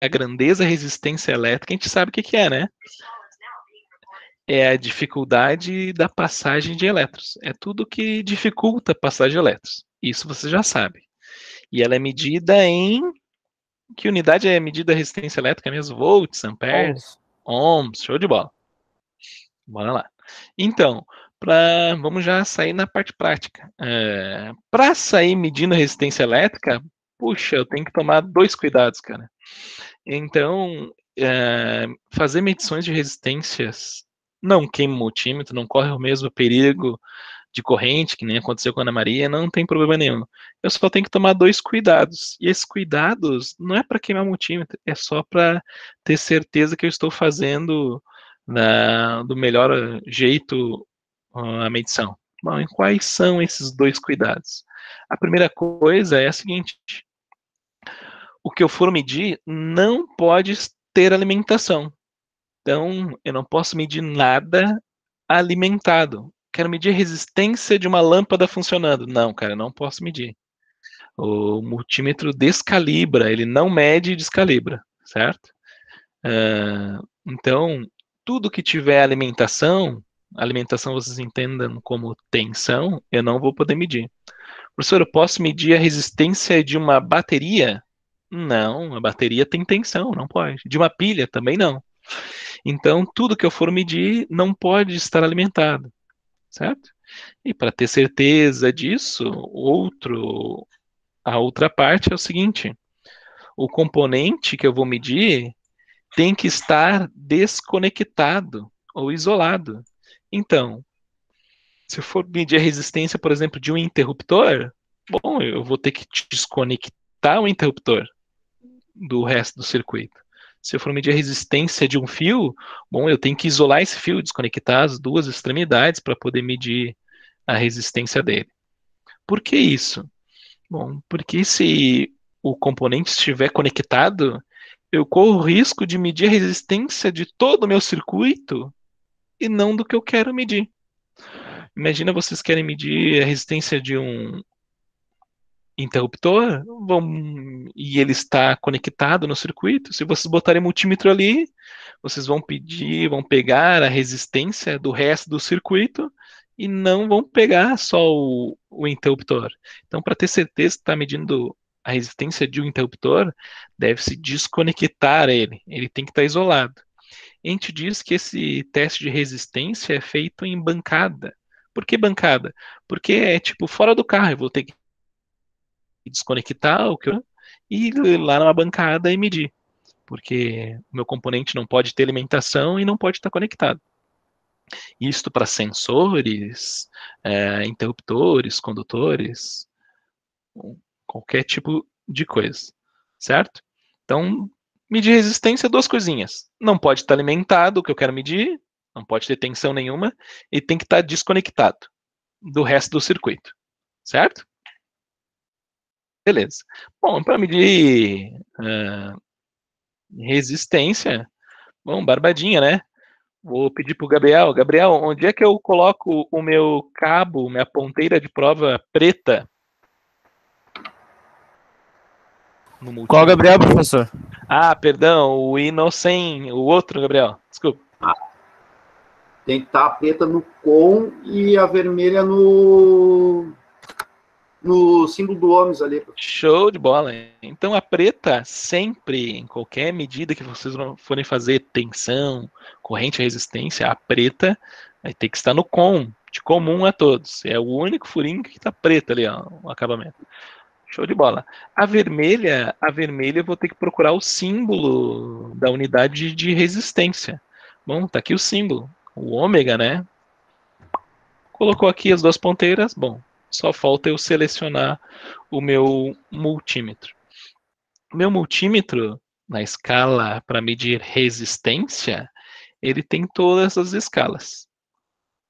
a grandeza resistência elétrica, a gente sabe o que é, né? É a dificuldade da passagem de elétrons. É tudo que dificulta a passagem de elétrons. Isso você já sabe. E ela é medida em... Que unidade é medida a resistência elétrica mesmo? Volts, amperes, Ohms. ohms, show de bola. Bora lá. Então, vamos já sair na parte prática. Para sair medindo resistência elétrica, puxa, eu tenho que tomar dois cuidados, cara. Então, fazer medições de resistências não queima o multímetro, não corre o mesmo perigo de corrente, que nem aconteceu com a Ana Maria, não tem problema nenhum. Eu só tenho que tomar dois cuidados. E esses cuidados não é para queimar o multímetro, é só para ter certeza que eu estou fazendo do melhor jeito a medição. Bom, e quais são esses dois cuidados? A primeira coisa é a seguinte: o que eu for medir não pode ter alimentação. Então, eu não posso medir nada alimentado. Quero medir a resistência de uma lâmpada funcionando. Não, cara, não posso medir. O multímetro descalibra, ele não mede e descalibra, certo? Então, tudo que tiver alimentação vocês entendam como tensão, eu não vou poder medir. Professor, eu posso medir a resistência de uma bateria? Não, a bateria tem tensão, não pode. De uma pilha também não. Então, tudo que eu for medir não pode estar alimentado, certo? E para ter certeza disso, a outra parte é o seguinte: o componente que eu vou medir tem que estar desconectado ou isolado. Então, se eu for medir a resistência, por exemplo, de um interruptor, bom, eu vou ter que desconectar o interruptor do resto do circuito. Se eu for medir a resistência de um fio, bom, eu tenho que isolar esse fio, desconectar as duas extremidades para poder medir a resistência dele. Por que isso? Bom, porque se o componente estiver conectado, eu corro o risco de medir a resistência de todo o meu circuito e não do que eu quero medir. Imagina vocês querem medir a resistência de um interruptor, e ele está conectado no circuito. Se vocês botarem multímetro ali, vocês vão pegar a resistência do resto do circuito e não vão pegar só o interruptor. Então, para ter certeza que está medindo a resistência de um interruptor, deve-se desconectar ele. Ele tem que estar isolado. A gente diz que esse teste de resistência é feito em bancada. Por que bancada? Porque é tipo fora do carro. Eu vou ter que desconectar e ir lá numa bancada e medir. Porque o meu componente não pode ter alimentação e não pode estar conectado. Isto para sensores, interruptores, condutores, qualquer tipo de coisa, certo? Então, medir resistência, duas coisinhas. Não pode estar alimentado, o que eu quero medir, não pode ter tensão nenhuma, e tem que estar desconectado do resto do circuito, certo? Beleza. Bom, para medir resistência, bom, barbadinha, né? Vou pedir pro Gabriel. Gabriel, onde é que eu coloco o meu cabo, minha ponteira de prova preta no Qual multímetro? Gabriel, professor? Ah, perdão, o Inocem, o outro, Gabriel. Desculpa. Tem que estar a preta no com e a vermelha no símbolo do ohms ali. Show de bola. Então a preta sempre, em qualquer medida que vocês forem fazer tensão, corrente, resistência, a preta vai ter que estar no com, de comum a todos. É o único furinho que está preta ali, ó, o acabamento. Show de bola. A vermelha eu vou ter que procurar o símbolo da unidade de resistência. Bom, tá aqui o símbolo, o ômega, né? Colocou aqui as duas ponteiras, bom, só falta eu selecionar o meu multímetro. O meu multímetro, na escala para medir resistência, ele tem todas as escalas,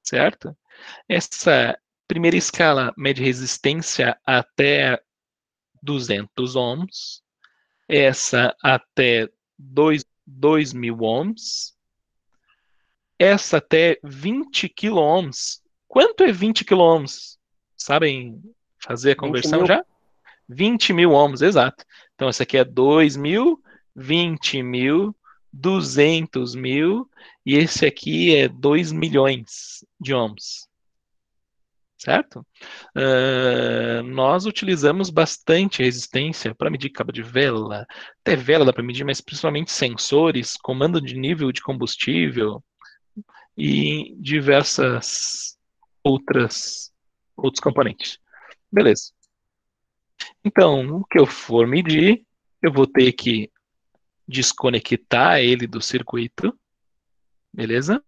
certo? Essa primeira escala mede resistência até 200 ohms, essa até 2.000 ohms, essa até 20 quiloohms. Quanto é 20 quiloohms? Sabem fazer a 20 conversão mil. já? 20.000 ohms, exato. Então essa aqui é 2.000, 20 mil, 200 mil, e esse aqui é 2 milhões de ohms, certo? Nós utilizamos bastante resistência para medir cabo de vela, até vela dá para medir, mas principalmente sensores, comando de nível de combustível e diversas outros componentes. Beleza. Então, o que eu for medir, eu vou ter que desconectar ele do circuito, beleza?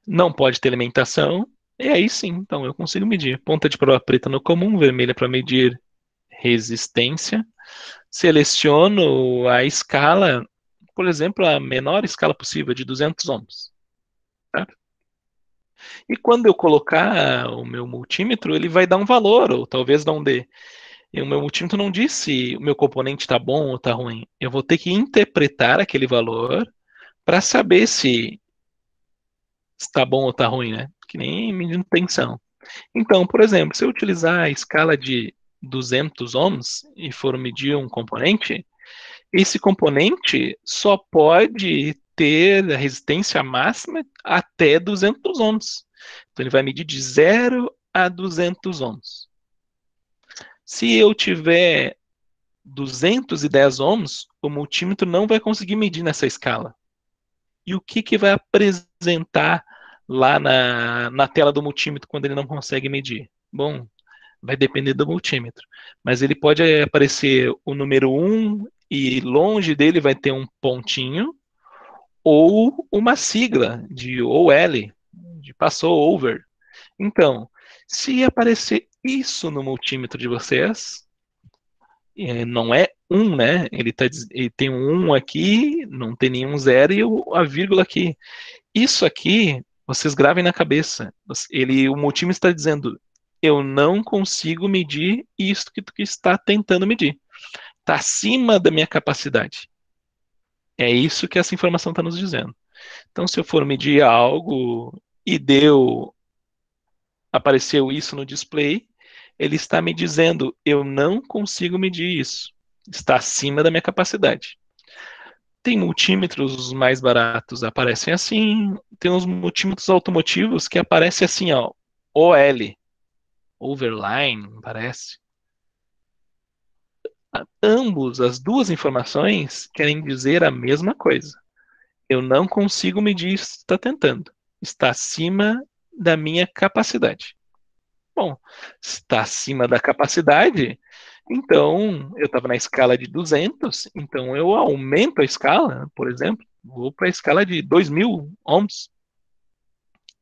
Não pode ter alimentação, e aí sim, então eu consigo medir. Ponta de prova preta no comum, vermelha para medir resistência. Seleciono a escala, por exemplo, a menor escala possível, de 200 ohms. Certo? E quando eu colocar o meu multímetro, ele vai dar um valor, ou talvez não dê. E o meu multímetro não diz se o meu componente está bom ou está ruim. Eu vou ter que interpretar aquele valor para saber se está bom ou está ruim, né? Que nem medindo tensão. Então, por exemplo, se eu utilizar a escala de 200 ohms e for medir um componente, esse componente só pode ter a resistência máxima até 200 ohms. Então, ele vai medir de 0 a 200 ohms. Se eu tiver 210 ohms, o multímetro não vai conseguir medir nessa escala. E o que vai apresentar lá na tela do multímetro quando ele não consegue medir? Bom, vai depender do multímetro. Mas ele pode aparecer o número 1 e longe dele vai ter um pontinho, ou uma sigla de OL, de passou over. Então, se aparecer isso no multímetro de vocês, não é 1, né? Ele tem um 1 aqui, não tem nenhum 0 e a vírgula aqui. Isso aqui, vocês gravem na cabeça. O multímetro está dizendo, eu não consigo medir isso que tu está tentando medir. Está acima da minha capacidade. É isso que essa informação está nos dizendo. Então, se eu for medir algo e apareceu isso no display, ele está me dizendo, eu não consigo medir isso. Está acima da minha capacidade. Tem multímetros mais baratos, aparecem assim. Tem uns multímetros automotivos que aparecem assim, ó, OL, overline, parece. As duas informações querem dizer a mesma coisa. Eu não consigo medir isso que está tentando. Está acima da minha capacidade. Bom, se está acima da capacidade, então eu estava na escala de 200, então eu aumento a escala, por exemplo, vou para a escala de 2000 ohms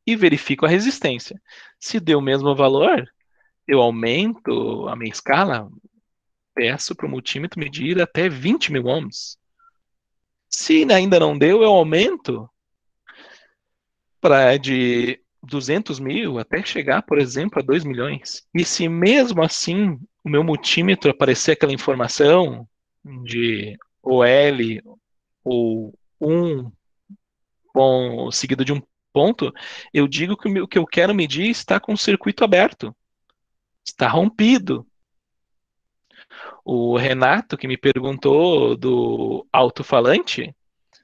e verifico a resistência. Se deu o mesmo valor, eu aumento a minha escala, peço para o multímetro medir até 20 mil ohms. Se ainda não deu, eu aumento para de 200 mil até chegar, por exemplo, a 2 milhões. E se mesmo assim o meu multímetro aparecer aquela informação de OL ou 1 seguido de um ponto, eu digo que o que eu quero medir está com o circuito aberto, está rompido. O Renato, que me perguntou do alto-falante,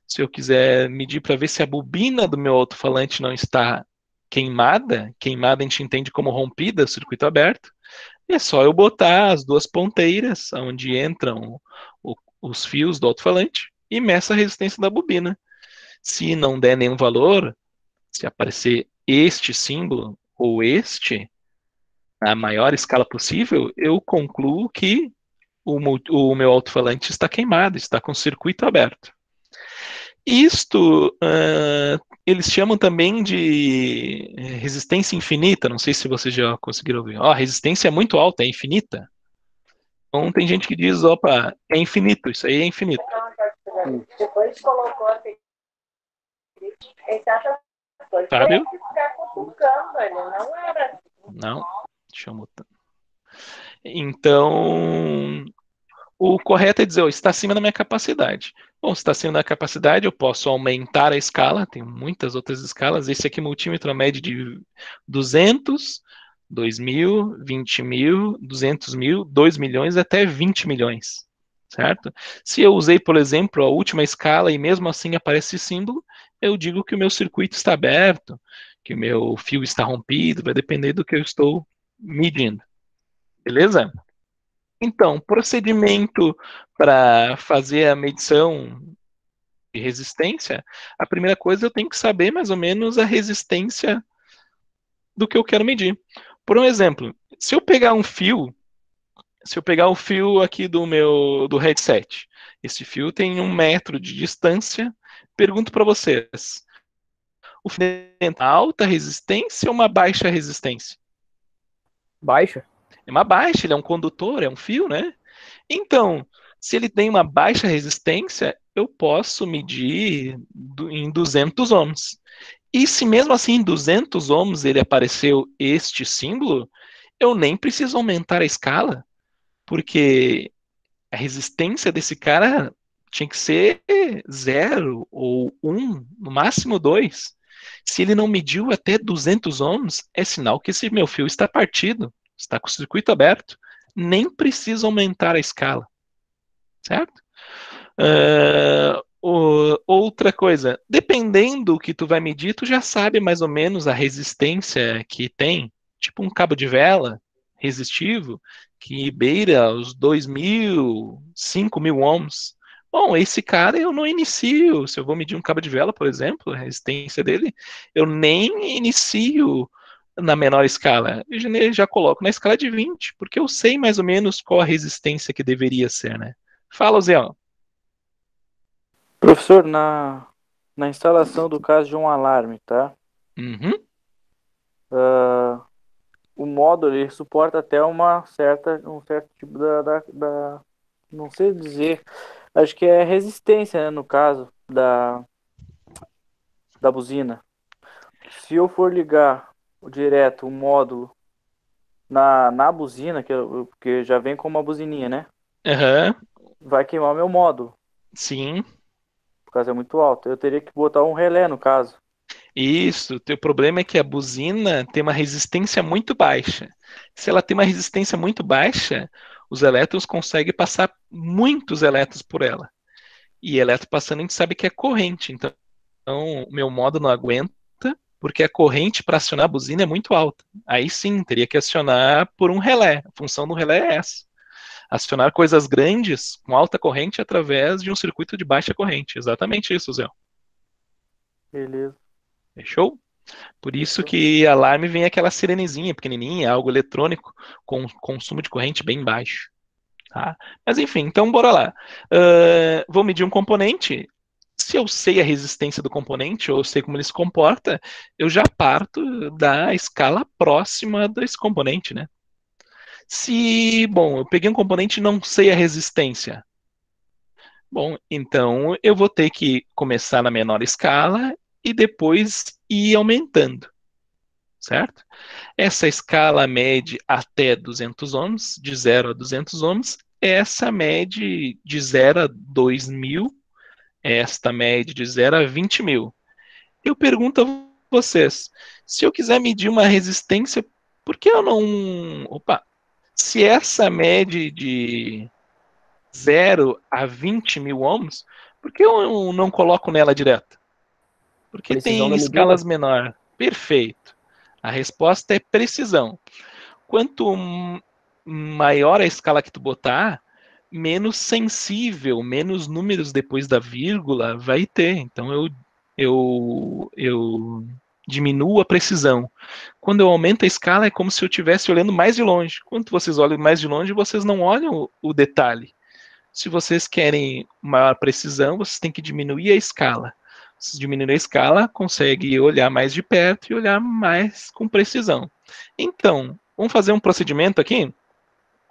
se eu quiser medir para ver se a bobina do meu alto-falante não está queimada, queimada a gente entende como rompida, circuito aberto, é só eu botar as duas ponteiras onde entram os fios do alto-falante e meço a resistência da bobina. Se não der nenhum valor, se aparecer este símbolo ou este, na maior escala possível, eu concluo que o meu alto-falante está queimado, está com o circuito aberto. Isto eles chamam também de resistência infinita. Não sei se vocês já conseguiram ouvir. A resistência é muito alta, é infinita. Então tem gente que diz, opa, é infinito, isso aí é infinito. Depois colocou a Fábio? ele não era. Não, deixa eu mutar. Então, o correto é dizer, está acima da minha capacidade. Bom, se está acima da capacidade, eu posso aumentar a escala, tem muitas outras escalas. Esse aqui, multímetro, mede de 200, 2 mil, 20 mil, 200 mil, 2 milhões até 20 milhões. certo? Se eu usei, por exemplo, a última escala e mesmo assim aparece esse símbolo, eu digo que o meu circuito está aberto, que o meu fio está rompido, vai depender do que eu estou medindo. Beleza? Então, procedimento para fazer a medição de resistência, a primeira coisa eu tenho que saber mais ou menos a resistência do que eu quero medir. Por um exemplo, se eu pegar um fio, se eu pegar o fio aqui do headset, esse fio tem 1 metro de distância, pergunto para vocês, o fio tem uma alta resistência ou uma baixa resistência? Baixa? É uma baixa, ele é um condutor, é um fio, né? Então, se ele tem uma baixa resistência, eu posso medir em 200 ohms. E se mesmo assim em 200 ohms ele apareceu este símbolo, eu nem preciso aumentar a escala, porque a resistência desse cara tinha que ser 0 ou 1, no máximo 2. Se ele não mediu até 200 ohms, é sinal que esse meu fio está partido, está com o circuito aberto. Nem preciso aumentar a escala, certo? Outra coisa, dependendo do que tu vai medir, tu já sabe mais ou menos a resistência que tem, tipo um cabo de vela resistivo, que beira os 2.000, 5.000 ohms. Bom, esse cara eu não inicio, se eu vou medir um cabo de vela, por exemplo, a resistência dele, eu nem inicio na menor escala, eu já coloco na escala de 20, porque eu sei mais ou menos qual a resistência que deveria ser, né? Fala, Zé. Professor, na instalação do caso de um alarme, tá? Uhum. O módulo ele suporta até um certo tipo não sei dizer, acho que é resistência, né, no caso da buzina. Se eu for ligar direto o módulo na buzina, que já vem com uma buzininha, né? Uhum. Vai queimar o meu módulo, Sim. por causa é muito alto. Eu teria que botar um relé, no caso. Isso. O teu problema é que a buzina tem uma resistência muito baixa. Se ela tem uma resistência muito baixa, os elétrons conseguem passar muitos elétrons por ela. E elétron passando a gente sabe que é corrente. Então, o meu módulo não aguenta, porque a corrente para acionar a buzina é muito alta. Aí sim, teria que acionar por um relé. A função do relé é essa. Acionar coisas grandes com alta corrente através de um circuito de baixa corrente. Exatamente isso, Zé. Beleza. Fechou? Por isso Fechou. que alarme vem aquela sirenezinha pequenininha, algo eletrônico com consumo de corrente bem baixo. Tá? Mas enfim, então bora lá. Vou medir um componente. Se eu sei a resistência do componente, ou eu sei como ele se comporta, eu já parto da escala próxima desse componente, né? Bom, eu peguei um componente e não sei a resistência. Bom, então eu vou ter que começar na menor escala e depois ir aumentando, certo? Essa escala mede até 200 ohms, de 0 a 200 ohms. Essa mede de 0 a 2.000. Esta mede de 0 a 20.000. Eu pergunto a vocês, se eu quiser medir uma resistência, por que eu não... Opa, se essa mede de 0 a 20.000 ohms, por que eu não coloco nela direto? Porque Precisão tem da medida? escalas menores. Perfeito. A resposta é precisão. Quanto maior a escala que tu botar, menos sensível, menos números depois da vírgula vai ter. Então eu diminuo a precisão. Quando eu aumento a escala, é como se eu estivesse olhando mais de longe. Quando vocês olham mais de longe, vocês não olham o detalhe. Se vocês querem maior precisão, vocês têm que diminuir a escala. Se diminuir a escala, consegue olhar mais de perto e olhar mais com precisão. Então, vamos fazer um procedimento aqui?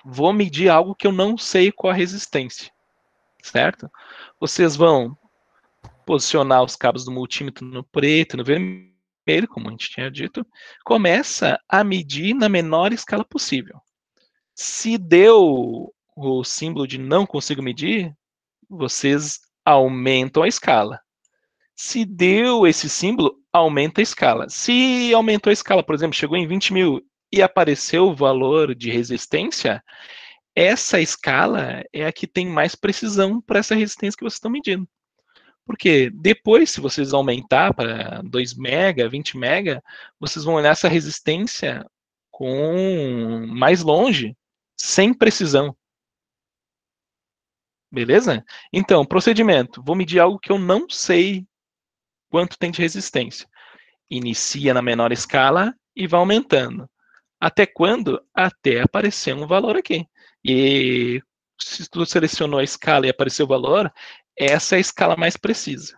Vou medir algo que eu não sei qual a resistência, certo? Vocês vão posicionar os cabos do multímetro no preto e no vermelho, como a gente tinha dito. Começa a medir na menor escala possível. Se deu o símbolo de não consigo medir, vocês aumentam a escala. Se deu esse símbolo, aumenta a escala. Se aumentou a escala, por exemplo, chegou em 20.000 e apareceu o valor de resistência, essa escala é a que tem mais precisão para essa resistência que vocês estão medindo. Porque depois, se vocês aumentar para 2 mega, 20 mega, vocês vão olhar essa resistência com mais longe, sem precisão. Beleza? Então, procedimento. Vou medir algo que eu não sei quanto tem de resistência. Inicia na menor escala e vai aumentando. Até quando? Até aparecer um valor aqui. E se tu selecionou a escala e apareceu o valor, essa é a escala mais precisa.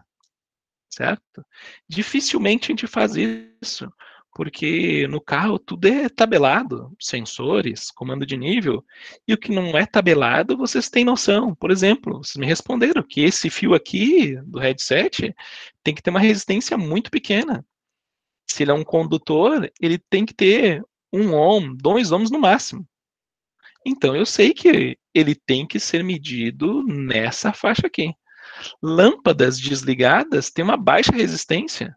Certo? Dificilmente a gente faz isso, porque no carro tudo é tabelado, sensores, comando de nível, e o que não é tabelado vocês têm noção. Por exemplo, vocês me responderam que esse fio aqui do headset tem que ter uma resistência muito pequena. Se ele é um condutor, ele tem que ter 1 ohm, 2 ohms no máximo. Então eu sei que ele tem que ser medido nessa faixa aqui. Lâmpadas desligadas têm uma baixa resistência.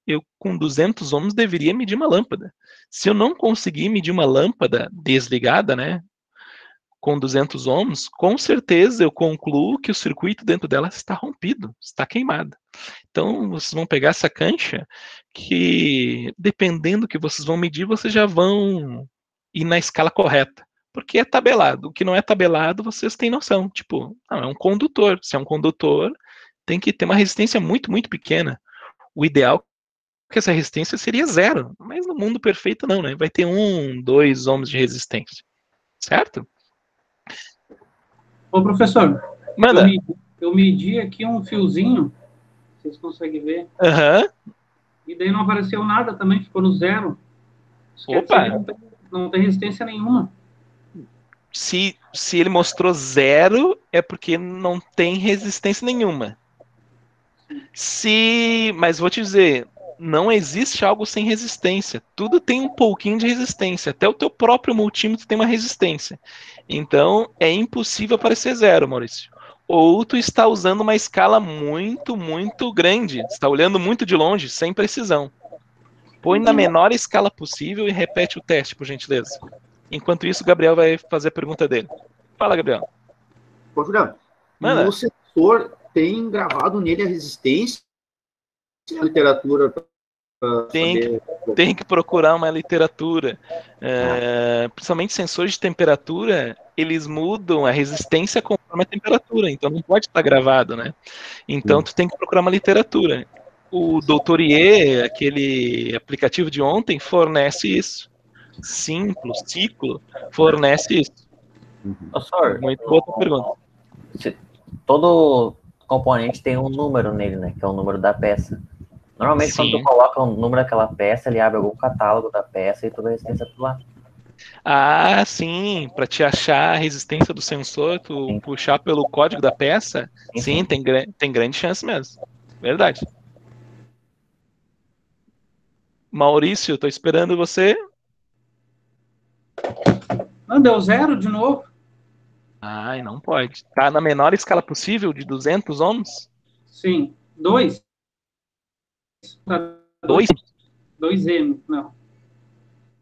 Eu, com 200 ohms, deveria medir uma lâmpada. Se eu não conseguir medir uma lâmpada desligada, né, com 200 ohms, com certeza eu concluo que o circuito dentro dela está rompido, está queimado. Então, vocês vão pegar essa cancha que, dependendo do que vocês vão medir, vocês já vão ir na escala correta. Porque é tabelado. O que não é tabelado, vocês têm noção. Tipo, não, é um condutor. Se é um condutor, tem que ter uma resistência muito, muito pequena. O ideal é que essa resistência seria 0. Mas no mundo perfeito, não, né? Vai ter 1, 2 ohms de resistência. Certo? Ô, professor, Manda. eu medi aqui um fiozinho, vocês conseguem ver, Aham. e daí não apareceu nada também, ficou no 0. Isso quer Opa! dizer que não tem resistência nenhuma. Se ele mostrou 0, é porque não tem resistência nenhuma. Mas vou te dizer, não existe algo sem resistência. Tudo tem um pouquinho de resistência. Até o teu próprio multímetro tem uma resistência. Então, é impossível aparecer 0, Maurício. Ou tu está usando uma escala muito, muito grande. Está olhando muito de longe, sem precisão. Põe na menor escala possível e repete o teste, por gentileza. Enquanto isso, o Gabriel vai fazer a pergunta dele. Fala, Gabriel. Ô, Juliano, Manda. no sensor tem gravado nele a resistência e a literatura para saber... Tem que procurar uma literatura. Principalmente sensores de temperatura, eles mudam a resistência conforme a temperatura, então não pode estar gravado, né? Então tu tem que procurar uma literatura. O Doutor IE, aquele aplicativo de ontem, fornece isso. Ciclo, fornece isso. Professor, Muito boa tua pergunta. todo componente tem um número nele, né? Que é o número da peça. Normalmente, Sim. quando tu coloca o número daquela peça, ele abre algum catálogo da peça e toda a resistência por lá. Ah, sim, para te achar a resistência do sensor, tu Sim. puxar pelo código da peça, sim, tem grande chance mesmo. Verdade. Maurício, tô esperando você. Não, deu 0 de novo. Ai, não pode. Tá na menor escala possível, de 200 ohms? Sim, 2. 2? 2M, não.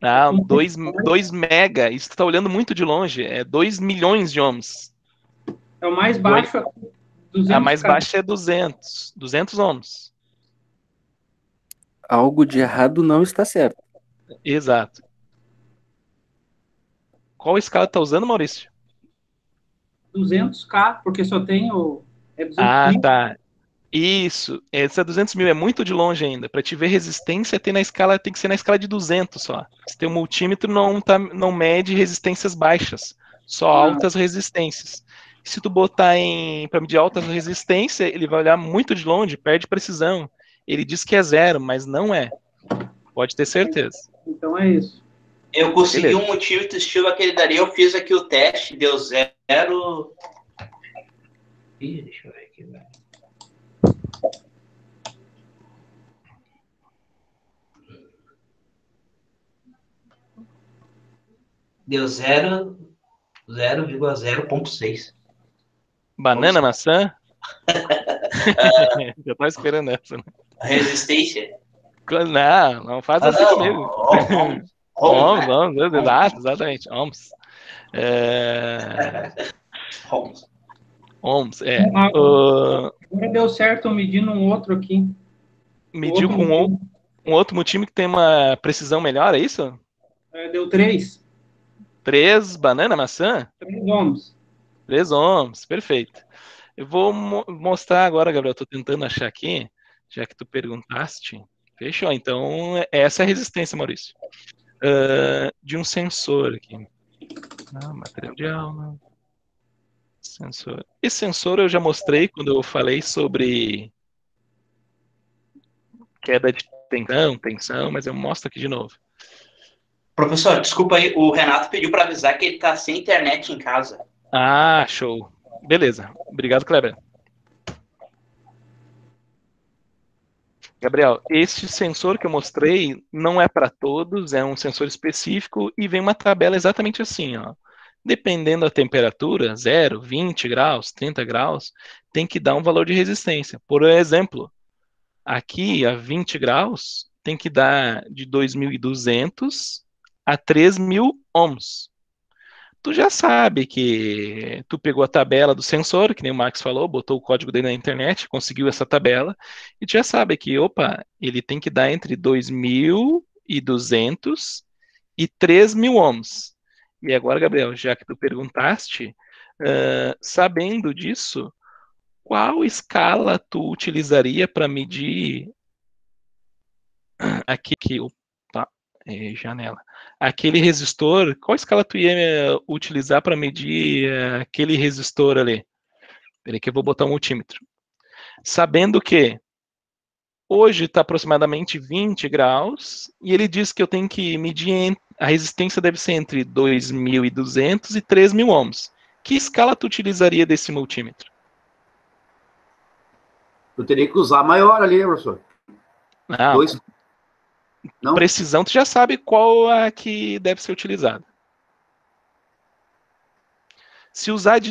Ah, 2 mega. Isso tu tá olhando muito de longe. É 2 milhões de ohms. É o mais baixo, 200. A mais baixa é 200. 200 ohms. Algo de errado não está certo. Exato. Qual escala tu tá usando, Maurício? 200K, porque só tem o... É 200 Ah, mil. tá. Isso. Essa 200 mil é muito de longe ainda. Para te ver resistência, tem que ser na escala de 200 só. Se teu multímetro não mede resistências baixas, só altas resistências. Se tu botar para medir altas resistências, ele vai olhar muito de longe, perde precisão. Ele diz que é 0, mas não é. Pode ter certeza. Então é isso. Eu consegui Beleza. um multímetro estilo aquele dali, eu fiz aqui o teste, deu 0. Ih, deixa eu ver aqui, velho. Deu 0,0.6. Banana, maçã? Já tava esperando essa, né? Resistência? Não faz assim comigo. Ohms, exatamente, ohms. Holmes. Ohms, é. Agora deu certo eu medindo um outro aqui. Mediu outro com motivo. um outro multímetro que tem uma precisão melhor, é isso? Deu 3. 3 banana, maçã? 3 ohms. 3 ohms, perfeito. Eu vou mostrar agora, Gabriel, tô tentando achar aqui, já que tu perguntaste. Fechou, então essa é a resistência, Maurício. De um sensor aqui. Material de aula. Sensor. Esse sensor eu já mostrei quando eu falei sobre queda de tensão, mas eu mostro aqui de novo. Professor, desculpa aí, o Renato pediu para avisar que ele tá sem internet em casa. Ah, show. Beleza. Obrigado, Kleber. Gabriel, esse sensor que eu mostrei não é para todos, é um sensor específico e vem uma tabela exatamente assim, ó. Dependendo da temperatura, 0, 20 graus, 30 graus, tem que dar um valor de resistência. Por exemplo, aqui a 20 graus tem que dar de 2.200 a 3.000 ohms. Tu já sabe que tu pegou a tabela do sensor, que nem o Max falou, botou o código dele na internet, conseguiu essa tabela, e tu já sabe que, opa, ele tem que dar entre 2.200 e 3.000 ohms. E agora, Gabriel, já que tu perguntaste, sabendo disso, qual escala tu utilizaria para medir aqui, opa, janela. Aquele resistor, qual escala tu ia utilizar para medir aquele resistor ali? Peraí que eu vou botar um multímetro. Sabendo que hoje está aproximadamente 20 graus, e ele diz que eu tenho que medir, a resistência deve ser entre 2.200 e 3.000 ohms. Que escala tu utilizaria desse multímetro? Eu teria que usar maior ali, professor. Ah, 2. Não? precisão, tu já sabe qual a que deve ser utilizada. Se usar de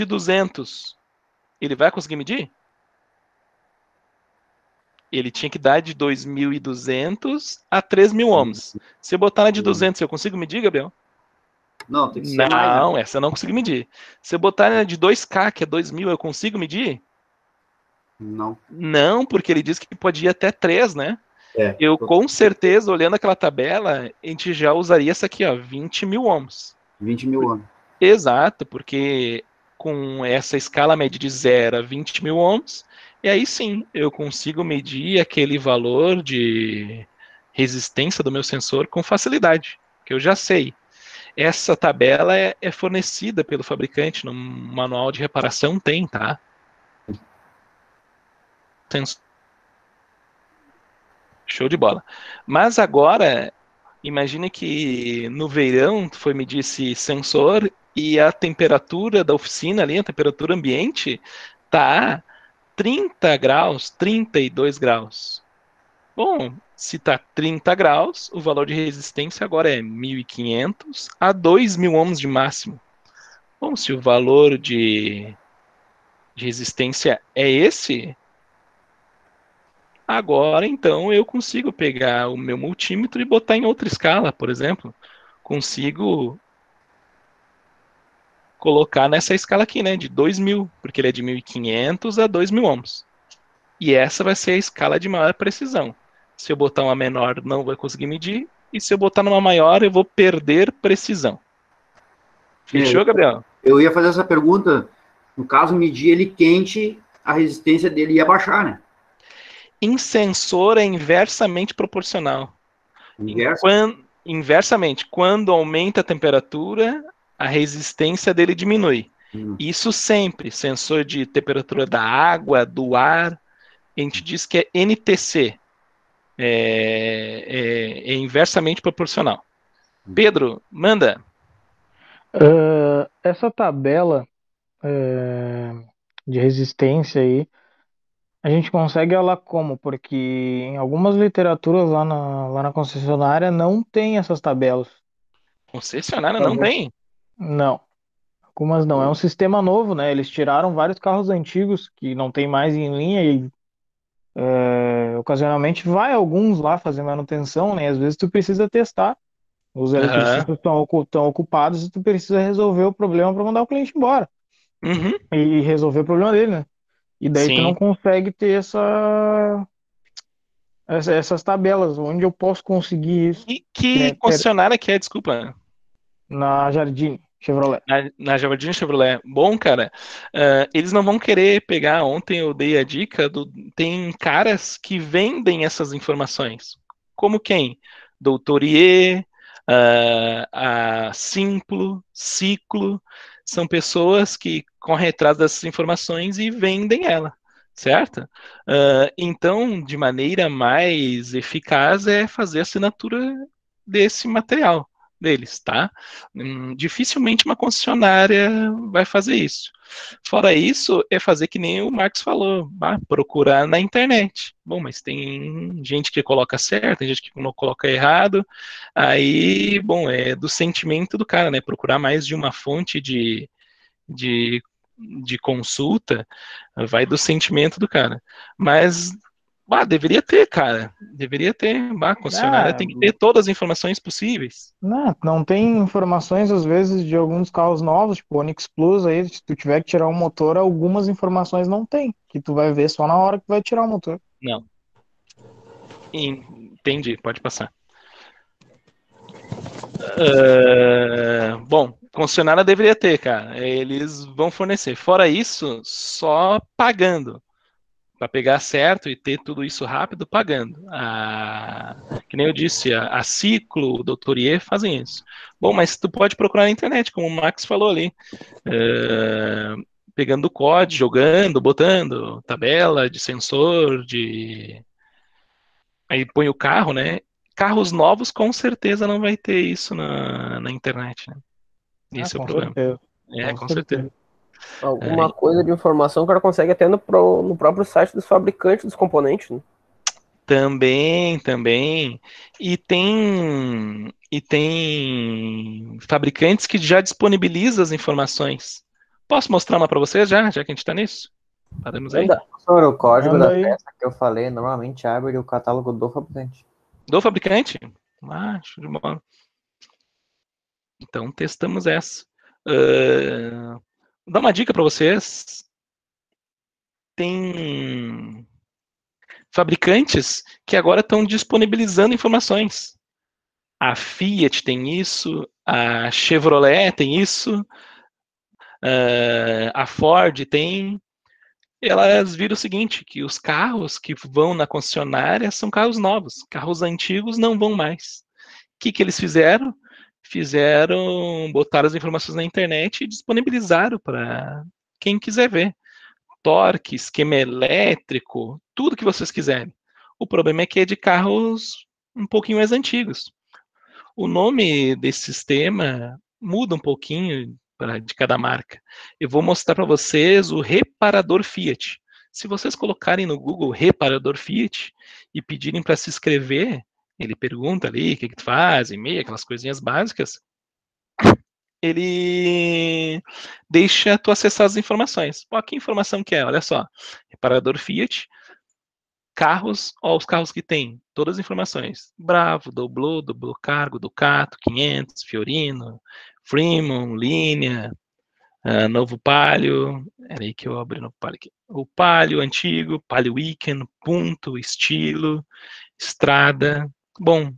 200, ele vai conseguir medir? Ele tinha que dar de 2.200 a 3.000 ohms. Se eu botar na de 200, eu consigo medir, Gabriel? Não, tem que ser mais. Não, Né? essa eu não consigo medir. Se eu botar na de 2K, que é 2.000, eu consigo medir? Não. Não, porque ele disse que pode ir até 3, né? É, Eu, com certeza, olhando aquela tabela, a gente já usaria essa aqui, ó, 20.000 ohms. 20.000 anos. Exato, porque com essa escala média de 0 a 20.000 ohms, e aí sim, eu consigo medir aquele valor de resistência do meu sensor com facilidade, que eu já sei. Essa tabela é fornecida pelo fabricante, no manual de reparação tem, tá? Show de bola. Mas agora, imagine que no verão tu foi medir esse sensor e a temperatura da oficina ali, a temperatura ambiente, tá 30 graus, 32 graus. Bom, se tá 30 graus, o valor de resistência agora é 1.500 a 2.000 ohms de máximo. Bom, se o valor de resistência é esse, agora então eu consigo pegar o meu multímetro e botar em outra escala, por exemplo. Consigo colocar nessa escala aqui, né, de 2.000, porque ele é de 1.500 a 2.000 ohms. E essa vai ser a escala de maior precisão. Se eu botar uma menor, não vai conseguir medir, e se eu botar numa maior, eu vou perder precisão. Fechou, Gabriel? Eu ia fazer essa pergunta, no caso, medir ele quente, a resistência dele ia baixar, né? Em sensor é inversamente proporcional. Inverso. Inversamente, quando aumenta a temperatura, a resistência dele diminui. Isso sempre, sensor de temperatura da água, do ar, a gente diz que é NTC, é inversamente proporcional. Pedro, manda. Essa tabela de resistência aí, a gente consegue ela como? Porque em algumas literaturas lá na concessionária não tem essas tabelas. Concessionária não tem? Não, algumas não. É um sistema novo, né? Eles tiraram vários carros antigos que não tem mais em linha e ocasionalmente vai alguns lá fazer manutenção, né? Às vezes tu precisa testar Os Aham. eletricistas estão ocupados e tu precisa resolver o problema para mandar o cliente embora. Uhum. E resolver o problema dele, né? E daí tu não Sim. consegue ter essas tabelas. Onde eu posso conseguir isso? E Que que nem concessionária que é, desculpa? na Jardim Chevrolet. Na Jardim Chevrolet. Bom, cara, eles não vão querer pegar. Ontem eu dei a dica do. Tem caras que vendem essas informações. Como quem? Doutorier, a Simplo, Ciclo. São pessoas que correm atrás dessas informações e vendem ela, certo? Então, de maneira mais eficaz é fazer a assinatura desse material deles, tá? Dificilmente uma concessionária vai fazer isso. Fora isso, é fazer que nem o Marcos falou, procurar na internet. Bom, mas tem gente que coloca certo, tem gente que não coloca errado. Aí, bom, é do sentimento do cara, né? Procurar mais de uma fonte de, de consulta, vai do sentimento do cara. Mas deveria ter, cara. Deveria ter. A concessionária Ah, tem que ter todas as informações possíveis. não tem informações, às vezes, de alguns carros novos, tipo o Onix Plus aí, se tu tiver que tirar o motor, algumas informações não tem, que tu vai ver só na hora que vai tirar o motor. Não. Entendi, pode passar. Bom, concessionária deveria ter, cara. Eles vão fornecer. Fora isso, só pagando. Para pegar certo e ter tudo isso rápido, pagando. Que nem eu disse, a Ciclo, o Doutorier fazem isso. Bom, mas tu pode procurar na internet, como o Max falou ali. Pegando o código, jogando, botando tabela de sensor, de. Aí põe o carro, né? Carros novos com certeza não vai ter isso na internet, né? Ah, Esse é o com problema. certeza. Com certeza. Alguma coisa de informação que o cara consegue até no próprio site dos fabricantes dos componentes, né? Também. E tem fabricantes que já disponibilizam as informações. Posso mostrar uma para vocês já que a gente está nisso? Podemos aí? Professor, o código Manda da aí. peça que eu falei normalmente abre o catálogo do fabricante. Do fabricante? Show de bola. Então testamos essa. Vou dar uma dica para vocês. Tem fabricantes que agora estão disponibilizando informações. A Fiat tem isso, a Chevrolet tem isso, a Ford tem. Elas viram o seguinte, que os carros que vão na concessionária são carros novos, carros antigos não vão mais. O que eles fizeram? Botaram as informações na internet e disponibilizaram para quem quiser ver. Torque, esquema elétrico, tudo que vocês quiserem. O problema é que é de carros um pouquinho mais antigos. O nome desse sistema muda um pouquinho de cada marca. Eu vou mostrar para vocês o reparador Fiat. Se vocês colocarem no Google reparador Fiat e pedirem para se inscrever, ele pergunta ali o que tu faz, e-mail, aquelas coisinhas básicas. Ele deixa tu acessar as informações. Pô, que informação que é? Olha só, reparador Fiat, carros, os carros que tem todas as informações. Bravo, Doblô Cargo, Ducato, 500, Fiorino, Fremont, Linea, Novo Palio, era aí que eu abri no Palio aqui. O Palio antigo, Palio Weekend, Punto, Estilo, Estrada, bom,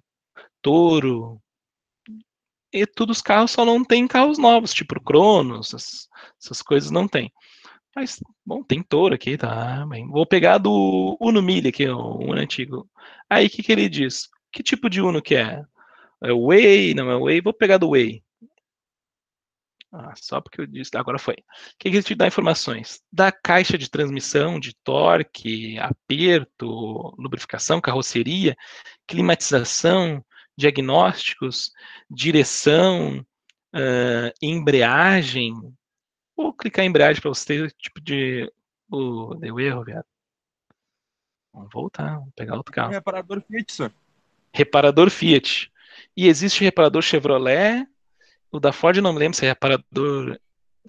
Toro, e todos os carros só não tem carros novos, tipo o Cronos, essas coisas não tem. Mas, bom, tem Toro aqui, tá? Bem, vou pegar do Uno Mille aqui, o Uno antigo. Aí, o que ele diz? Que tipo de Uno que é? É o Way? Não é o Way? Vou pegar do Way. Só porque eu disse, agora foi. O que ele te dá informações? Da caixa de transmissão, de torque, aperto, lubrificação, carroceria, climatização, diagnósticos, direção, embreagem. Vou clicar em embreagem para você ter tipo de. Deu erro, viado. Vamos voltar, vamos pegar outro carro. Reparador Fiat, senhor. Reparador Fiat. E existe reparador Chevrolet. O da Ford eu não me lembro se é reparador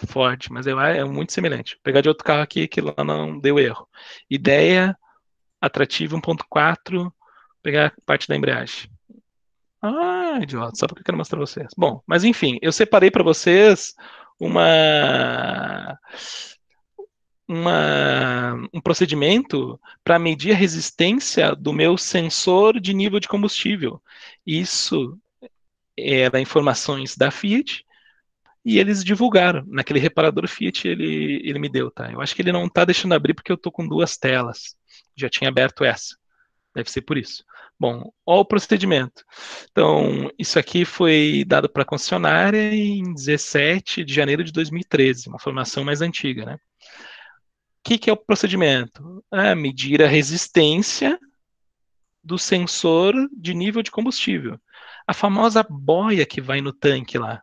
Ford, mas é muito semelhante. Vou pegar de outro carro aqui que lá não deu erro. Ideia, atrativo 1.4, pegar a parte da embreagem. Idiota, só porque eu quero mostrar pra vocês. Bom, mas enfim, eu separei para vocês uma, um procedimento para medir a resistência do meu sensor de nível de combustível. Isso era informações da Fiat e eles divulgaram. Naquele reparador Fiat ele me deu, tá? Eu acho que ele não tá deixando abrir porque eu tô com 2 telas. Já tinha aberto essa. Deve ser por isso. Bom, olha o procedimento. Então, isso aqui foi dado para a concessionária em 17 de janeiro de 2013, uma formação mais antiga, né? O que é o procedimento? Medir a resistência do sensor de nível de combustível. A famosa boia que vai no tanque lá.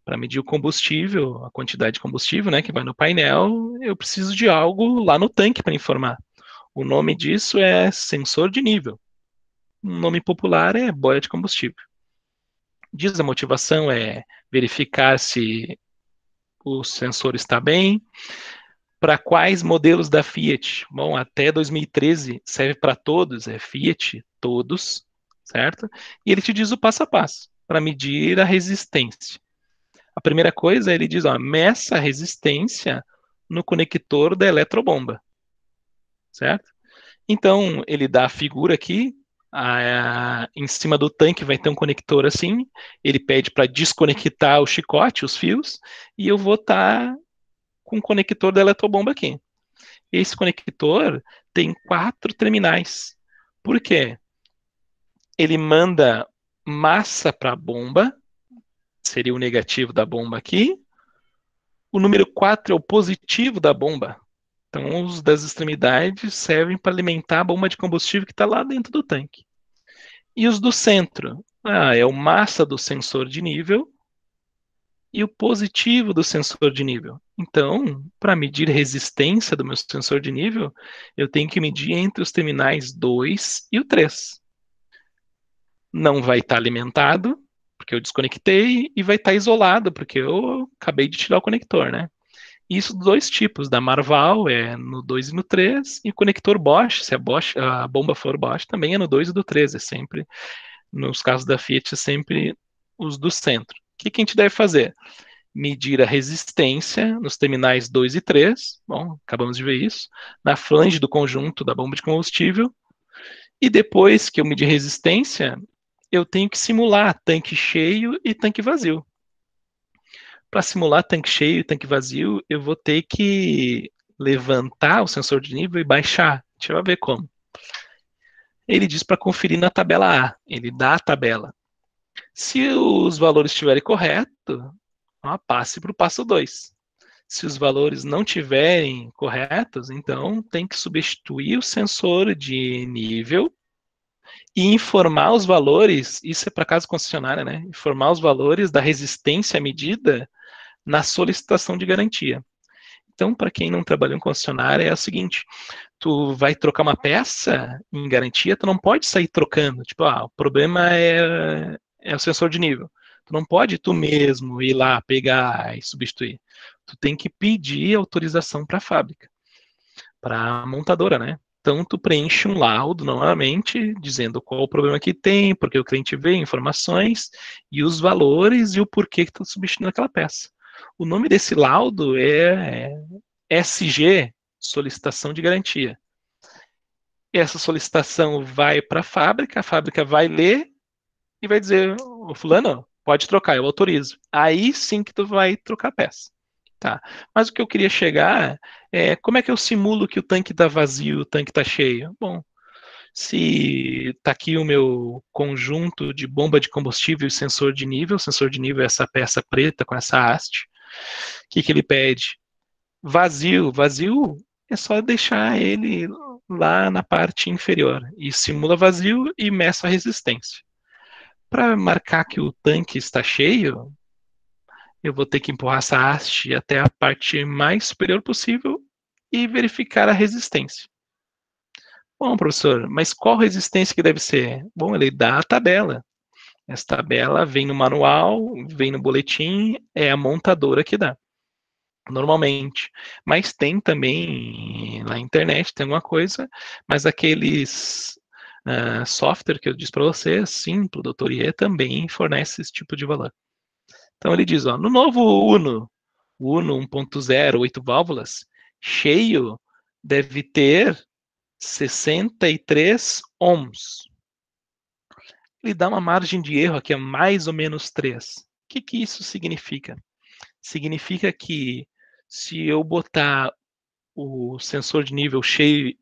Para medir o combustível, a quantidade de combustível, né, que vai no painel, eu preciso de algo lá no tanque para informar. O nome disso é sensor de nível. Um nome popular é boia de combustível. Diz a motivação é verificar se o sensor está bem. Para quais modelos da Fiat? Bom, até 2013 serve para todos, é Fiat, todos, certo? E ele te diz o passo a passo para medir a resistência. A primeira coisa, ele diz, meça a resistência no conector da eletrobomba, certo? Então, ele dá a figura aqui, em cima do tanque vai ter um conector assim, ele pede para desconectar o chicote, os fios, e eu vou estar com o conector da eletrobomba aqui. Esse conector tem 4 terminais. Por quê? Ele manda massa para a bomba, seria o negativo da bomba aqui, o número 4 é o positivo da bomba. Então, os das extremidades servem para alimentar a bomba de combustível que está lá dentro do tanque. E os do centro? É o massa do sensor de nível e o positivo do sensor de nível. Então, para medir resistência do meu sensor de nível, eu tenho que medir entre os terminais 2 e o 3. Não vai estar alimentado, porque eu desconectei, e vai estar isolado, porque eu acabei de tirar o conector, né? Isso dos 2 tipos, da Marval é no 2 e no 3, e o conector Bosch, se a bomba for Bosch, também é no 2 e do 3, é sempre, nos casos da Fiat, é sempre os do centro. O que a gente deve fazer? Medir a resistência nos terminais 2 e 3, bom, acabamos de ver isso, na flange do conjunto da bomba de combustível, e depois que eu medir resistência, eu tenho que simular tanque cheio e tanque vazio. Para simular tanque cheio e tanque vazio, eu vou ter que levantar o sensor de nível e baixar. Deixa eu ver como. Ele diz para conferir na tabela A. Ele dá a tabela. Se os valores estiverem corretos, passe para o passo 2. Se os valores não estiverem corretos, então tem que substituir o sensor de nível e informar os valores, isso é para caso concessionária, né? Informar os valores da resistência medida na solicitação de garantia. Então, para quem não trabalhou em concessionária, é o seguinte, tu vai trocar uma peça em garantia, tu não pode sair trocando, tipo, o problema é o sensor de nível. Tu não pode tu mesmo ir lá pegar e substituir. Tu tem que pedir autorização para a fábrica, para a montadora, né? Então, tu preenche um laudo, normalmente, dizendo qual o problema que tem, porque o cliente vê informações, e os valores e o porquê que tu está substituindo aquela peça. O nome desse laudo é SG, solicitação de garantia. Essa solicitação vai para a fábrica vai ler e vai dizer, o fulano, pode trocar, eu autorizo. Aí sim que tu vai trocar a peça. Tá. Mas o que eu queria chegar é como é que eu simulo que o tanque está vazio, o tanque está cheio? Bom, se está aqui o meu conjunto de bomba de combustível e sensor de nível é essa peça preta com essa haste. O que ele pede? Vazio é só deixar ele lá na parte inferior e simula vazio e meça a resistência. Para marcar que o tanque está cheio, eu vou ter que empurrar essa haste até a parte mais superior possível e verificar a resistência. Bom, professor, mas qual resistência que deve ser? Bom, ele dá a tabela. Essa tabela vem no manual, vem no boletim, é a montadora que dá. Normalmente. Mas tem também na internet, tem alguma coisa, mas aqueles software que eu disse para vocês, Simplo, Doutor IE, também fornece esse tipo de valor. Então ele diz, ó, no novo Uno, o Uno 1.0, 8 válvulas, cheio, deve ter 63 ohms. Ele dá uma margem de erro aqui, mais ou menos 3. O que isso significa? Significa que se eu botar o sensor de nível cheio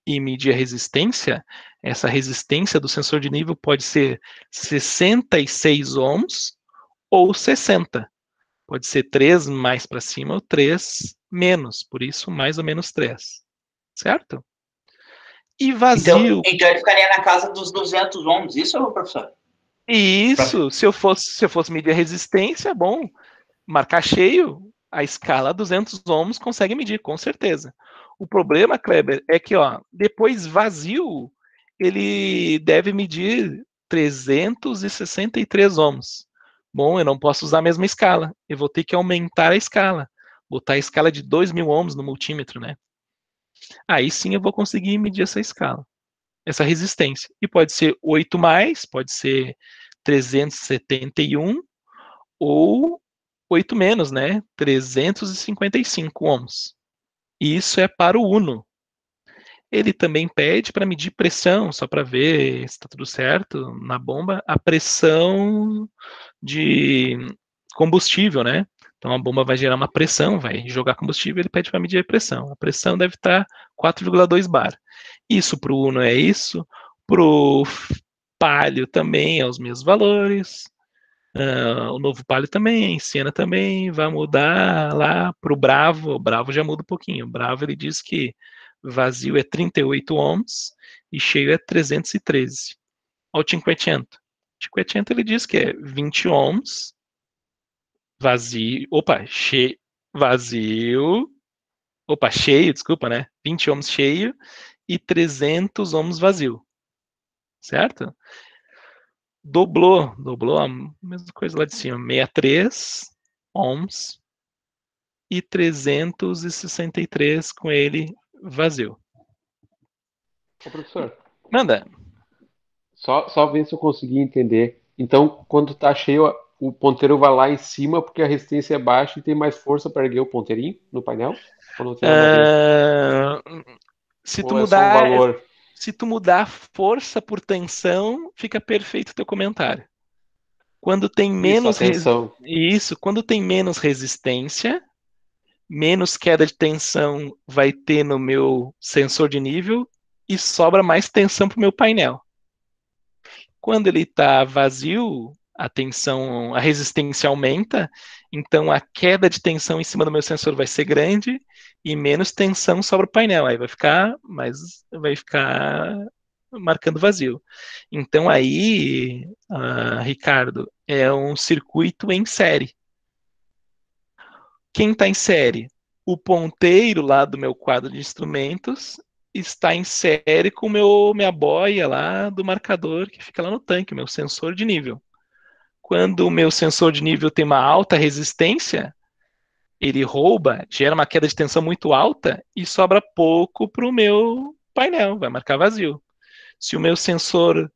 e medir a resistência, essa resistência do sensor de nível pode ser 66 ohms ou 60. Pode ser 3 mais para cima ou 3 menos, por isso mais ou menos 3. Certo? E vazio. Então ele ficaria na casa dos 200 ohms, isso, professor? Isso, se eu fosse medir a resistência, bom, marcar cheio, a escala 200 ohms consegue medir, com certeza. O problema, Kleber, é que depois vazio, ele deve medir 363 ohms. Bom, eu não posso usar a mesma escala, eu vou ter que aumentar a escala, botar a escala de 2.000 ohms no multímetro, né? Aí sim eu vou conseguir medir essa escala, essa resistência. E pode ser 8 mais, pode ser 371 ou 8 menos, né? 355 ohms. Isso é para o Uno. Ele também pede para medir pressão, só para ver se está tudo certo na bomba, a pressão de combustível, né? Então a bomba vai gerar uma pressão, vai jogar combustível, ele pede para medir a pressão. A pressão deve estar 4,2 bar. Isso para o Uno é isso, para o Palio também é os mesmos valores. O novo Palio também, Siena também, vai mudar lá para o Bravo. O Bravo já muda um pouquinho. O Bravo ele diz que vazio é 38 ohms e cheio é 313. Olha o Cinquecento. O Cinquecento ele diz que é 20 ohms vazio, cheio, desculpa, né? 20 ohms cheio e 300 ohms vazio. Certo? Dobrou a mesma coisa lá de cima, 63 ohms e 363 com ele vazio. Ô, professor. Manda. Só ver se eu consegui entender. Então, quando tá cheio, o ponteiro vai lá em cima porque a resistência é baixa e tem mais força para erguer o ponteirinho no painel? Ou não tem nada a ver? Se tu mudar, se tu mudar força por tensão, fica perfeito o teu comentário. Quando tem menos quando tem menos resistência, menos queda de tensão vai ter no meu sensor de nível e sobra mais tensão para o meu painel. Quando ele está vazio, a resistência aumenta, então a queda de tensão em cima do meu sensor vai ser grande e menos tensão sobre o painel. Aí vai ficar marcando vazio. Então aí, Ricardo, é um circuito em série. Quem está em série? O ponteiro lá do meu quadro de instrumentos está em série com minha boia lá do marcador que fica lá no tanque, meu sensor de nível. Quando o meu sensor de nível tem uma alta resistência, ele gera uma queda de tensão muito alta e sobra pouco para o meu painel, vai marcar vazio. Se o meu sensor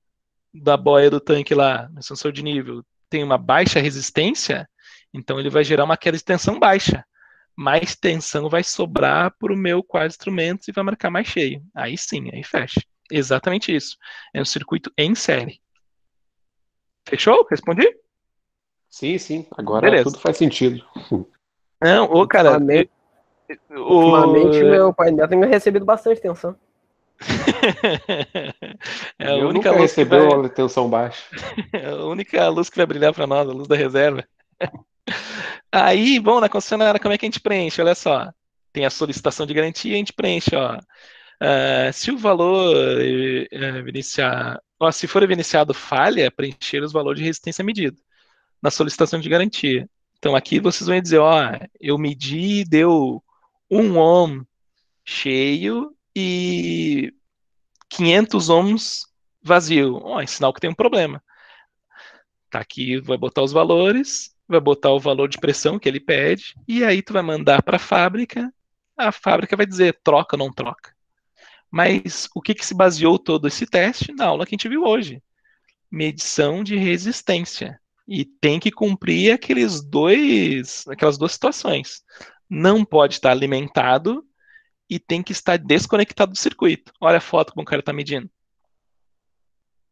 da boia do tanque lá, meu sensor de nível, tem uma baixa resistência, então ele vai gerar uma queda de tensão baixa. Mais tensão vai sobrar para o meu quadro de instrumentos e vai marcar mais cheio. Aí sim, aí fecha. Exatamente isso. É um circuito em série. Fechou? Respondi? Sim. Agora beleza. Tudo faz sentido. Não, cara... Ultimamente meu painel tem recebido bastante tensão. É a única luz recebeu a tensão baixa. É a única luz que vai brilhar para nós, a luz da reserva. Aí, bom, na concessionária, como é que a gente preenche? Olha só, tem a solicitação de garantia, a gente preenche, se o valor se for evidenciado falha, preencher os valores de resistência medido na solicitação de garantia. Então aqui vocês vão dizer, eu medi, deu 1 ohm cheio e 500 ohms vazio. É sinal que tem um problema. Tá aqui, vai botar os valores, vai botar o valor de pressão que ele pede, e aí tu vai mandar para a fábrica vai dizer troca ou não troca. Mas o que se baseou todo esse teste? Na aula que a gente viu hoje. Medição de resistência. E tem que cumprir aquelas duas situações. Não pode estar alimentado e tem que estar desconectado do circuito. Olha a foto como o cara está medindo.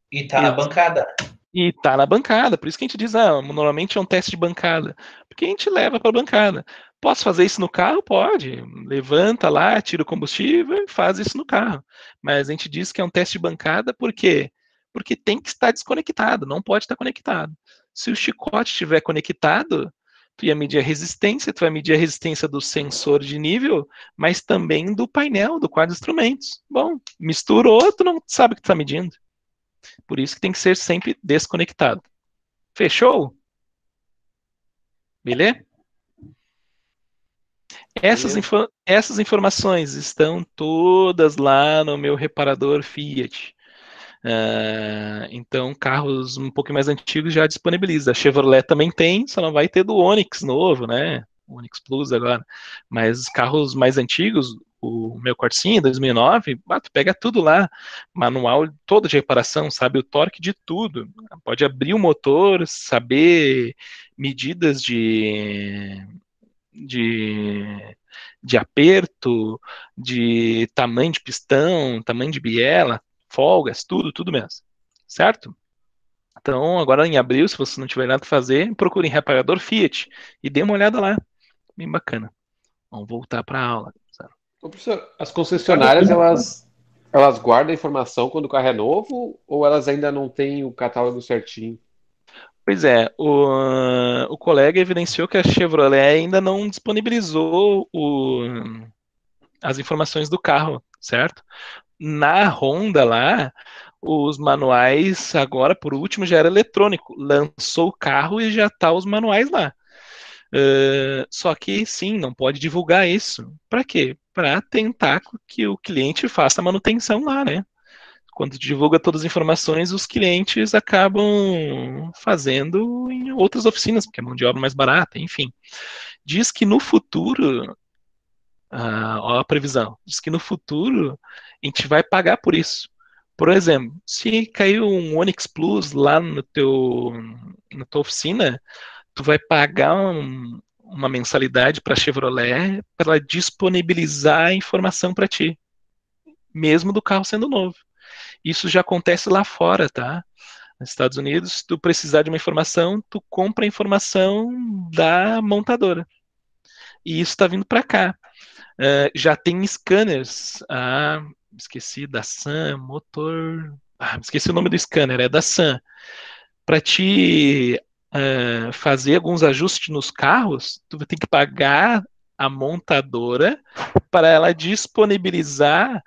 E tá na bancada. E tá na bancada, por isso que a gente diz, normalmente é um teste de bancada, porque a gente leva para a bancada. Posso fazer isso no carro? Pode. Levanta lá, tira o combustível e faz isso no carro. Mas a gente diz que é um teste de bancada, por quê? Porque tem que estar desconectado, não pode estar conectado. Se o chicote estiver conectado, tu ia medir a resistência, tu vai medir a resistência do sensor de nível, mas também do painel, do quadro de instrumentos. Bom, misturou, tu não sabe o que tu está medindo. Por isso que tem que ser sempre desconectado. Fechou? Beleza? Essas informações estão todas lá no meu reparador Fiat. Então, carros um pouco mais antigos já disponibiliza. A Chevrolet também tem, só não vai ter do Onix novo, né? O Onix Plus agora. Mas os carros mais antigos, o meu Corsinha 2009, tu pega tudo lá, manual todo de reparação, sabe o torque de tudo. Pode abrir o motor, saber medidas de aperto, de tamanho de pistão, tamanho de biela, folgas, tudo mesmo, certo? Então, agora em abril, se você não tiver nada para fazer, procure em reparador Fiat e dê uma olhada lá, bem bacana. Vamos voltar para a aula. Ô, professor, as concessionárias, elas guardam a informação quando o carro é novo ou elas ainda não têm o catálogo certinho? Pois é, o colega evidenciou que a Chevrolet ainda não disponibilizou as informações do carro, certo? Na Honda lá, os manuais, agora por último, já era eletrônico. Lançou o carro e já tá os manuais lá. Só que sim, não pode divulgar isso. Para quê? Para tentar que o cliente faça a manutenção lá, né? Quando divulga todas as informações, os clientes acabam fazendo em outras oficinas, porque é mão de obra mais barata, enfim. Diz que no futuro, ó a previsão, diz que no futuro a gente vai pagar por isso. Por exemplo, se caiu um Onix Plus lá na tua oficina, tu vai pagar uma mensalidade para a Chevrolet para ela disponibilizar a informação para ti, mesmo do carro sendo novo. Isso já acontece lá fora, tá? Nos Estados Unidos, se tu precisar de uma informação, tu compra a informação da montadora. E isso está vindo para cá. Já tem scanners. Esqueci da Sam, motor. Esqueci o nome do scanner, é da Sam. Para te fazer alguns ajustes nos carros, tu vai ter que pagar a montadora para ela disponibilizar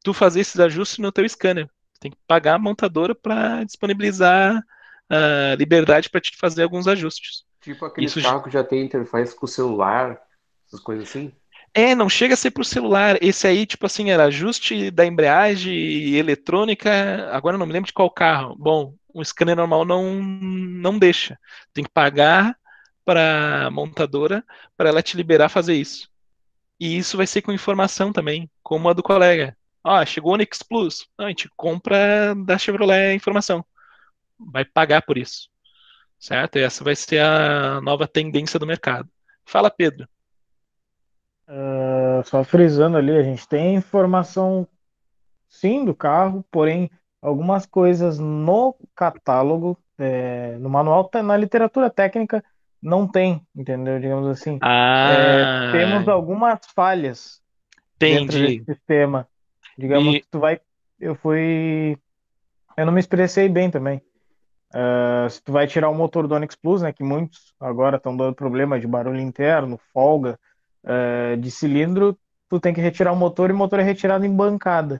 tu fazer esses ajustes no teu scanner. Tu tem que pagar a montadora para disponibilizar a liberdade para te fazer alguns ajustes. Tipo aqueles carros que já tem interface com o celular, essas coisas assim? Não chega a ser por celular. Esse aí, tipo assim, era ajuste da embreagem eletrônica. Agora eu não me lembro de qual carro. Bom, o scanner normal não deixa. Tem que pagar para a montadora para ela te liberar fazer isso. E isso vai ser com informação também, como a do colega. Chegou o Onix Plus. A gente compra da Chevrolet a informação. Vai pagar por isso. Certo? E essa vai ser a nova tendência do mercado. Fala, Pedro. Só frisando ali, a gente tem informação sim do carro, porém algumas coisas no catálogo, no manual, na literatura técnica, não tem, entendeu? Digamos assim. Temos algumas falhas dentro desse sistema. Digamos que eu não me expressei bem também. Se tu vai tirar o motor do Onix Plus, né, que muitos agora estão dando problema de barulho interno, folga, de cilindro, tu tem que retirar o motor e o motor é retirado em bancada.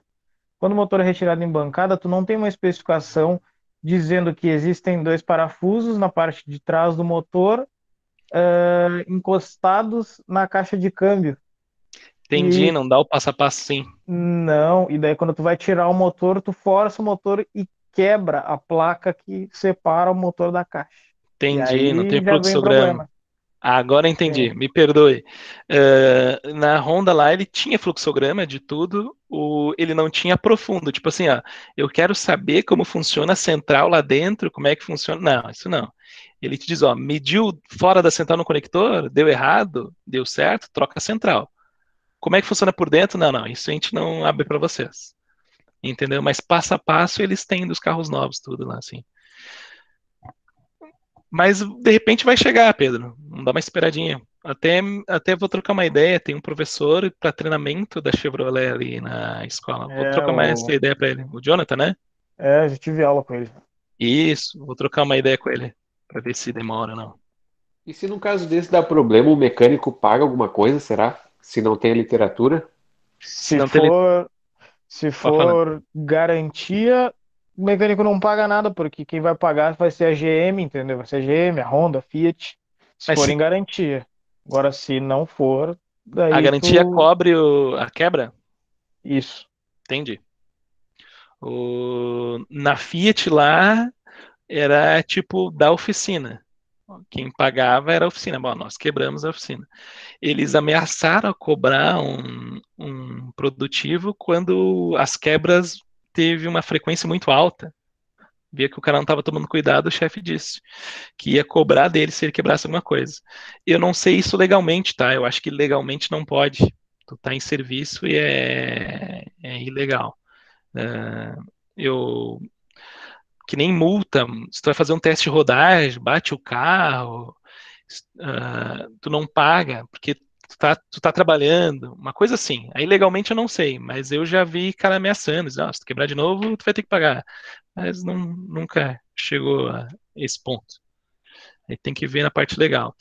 Quando o motor é retirado em bancada, tu não tem uma especificação dizendo que existem 2 parafusos na parte de trás do motor encostados na caixa de câmbio. Entendi, não dá o passo a passo sim. Não, e daí quando tu vai tirar o motor, tu força o motor e quebra a placa que separa o motor da caixa. Entendi, e aí não tem já vem fluxograma. problema. Agora entendi, Sim. me perdoe. Na Honda lá ele tinha fluxograma de tudo, ele não tinha profundo. Tipo assim, ó, eu quero saber como funciona a central lá dentro, como é que funciona. Não, isso não. Ele te diz, ó, mediu fora da central no conector, deu errado, deu certo, troca a central. Como é que funciona por dentro? Não, não, isso a gente não abre para vocês. Entendeu? Mas passo a passo eles têm dos carros novos, tudo lá, assim. Mas de repente vai chegar, Pedro. Não dá uma esperadinha. Até vou trocar uma ideia. Tem um professor para treinamento da Chevrolet ali na escola. Vou É, trocar mais essa ideia para ele. O Jonathan, né? já tive aula com ele. Isso, vou trocar uma ideia com ele para ver se demora ou não. E se num caso desse dá problema, o mecânico paga alguma coisa, será? Se não tem a literatura? Se não tem. Se Pode falar. for garantia, o mecânico não paga nada, porque quem vai pagar vai ser a GM, entendeu? Vai ser a GM, a Honda, a Fiat, se Mas for se em garantia. Agora, se não for, a daí garantia tu. cobre a quebra? Isso. Entendi. Na Fiat lá era tipo da oficina. Quem pagava era a oficina. Bom, nós quebramos a oficina. Eles ameaçaram cobrar um produtivo quando as quebras teve uma frequência muito alta. Via que o cara não estava tomando cuidado, o chefe disse que ia cobrar dele se ele quebrasse alguma coisa. Eu não sei isso legalmente, tá? Eu acho que legalmente não pode. Tu tá em serviço e é ilegal. Eu que nem multa, se tu vai fazer um teste de rodagem, bate o carro, tu não paga, porque tu tá trabalhando, uma coisa assim. Aí legalmente eu não sei, mas eu já vi cara ameaçando, se tu quebrar de novo, tu vai ter que pagar. Mas nunca chegou a esse ponto. Aí tem que ver na parte legal.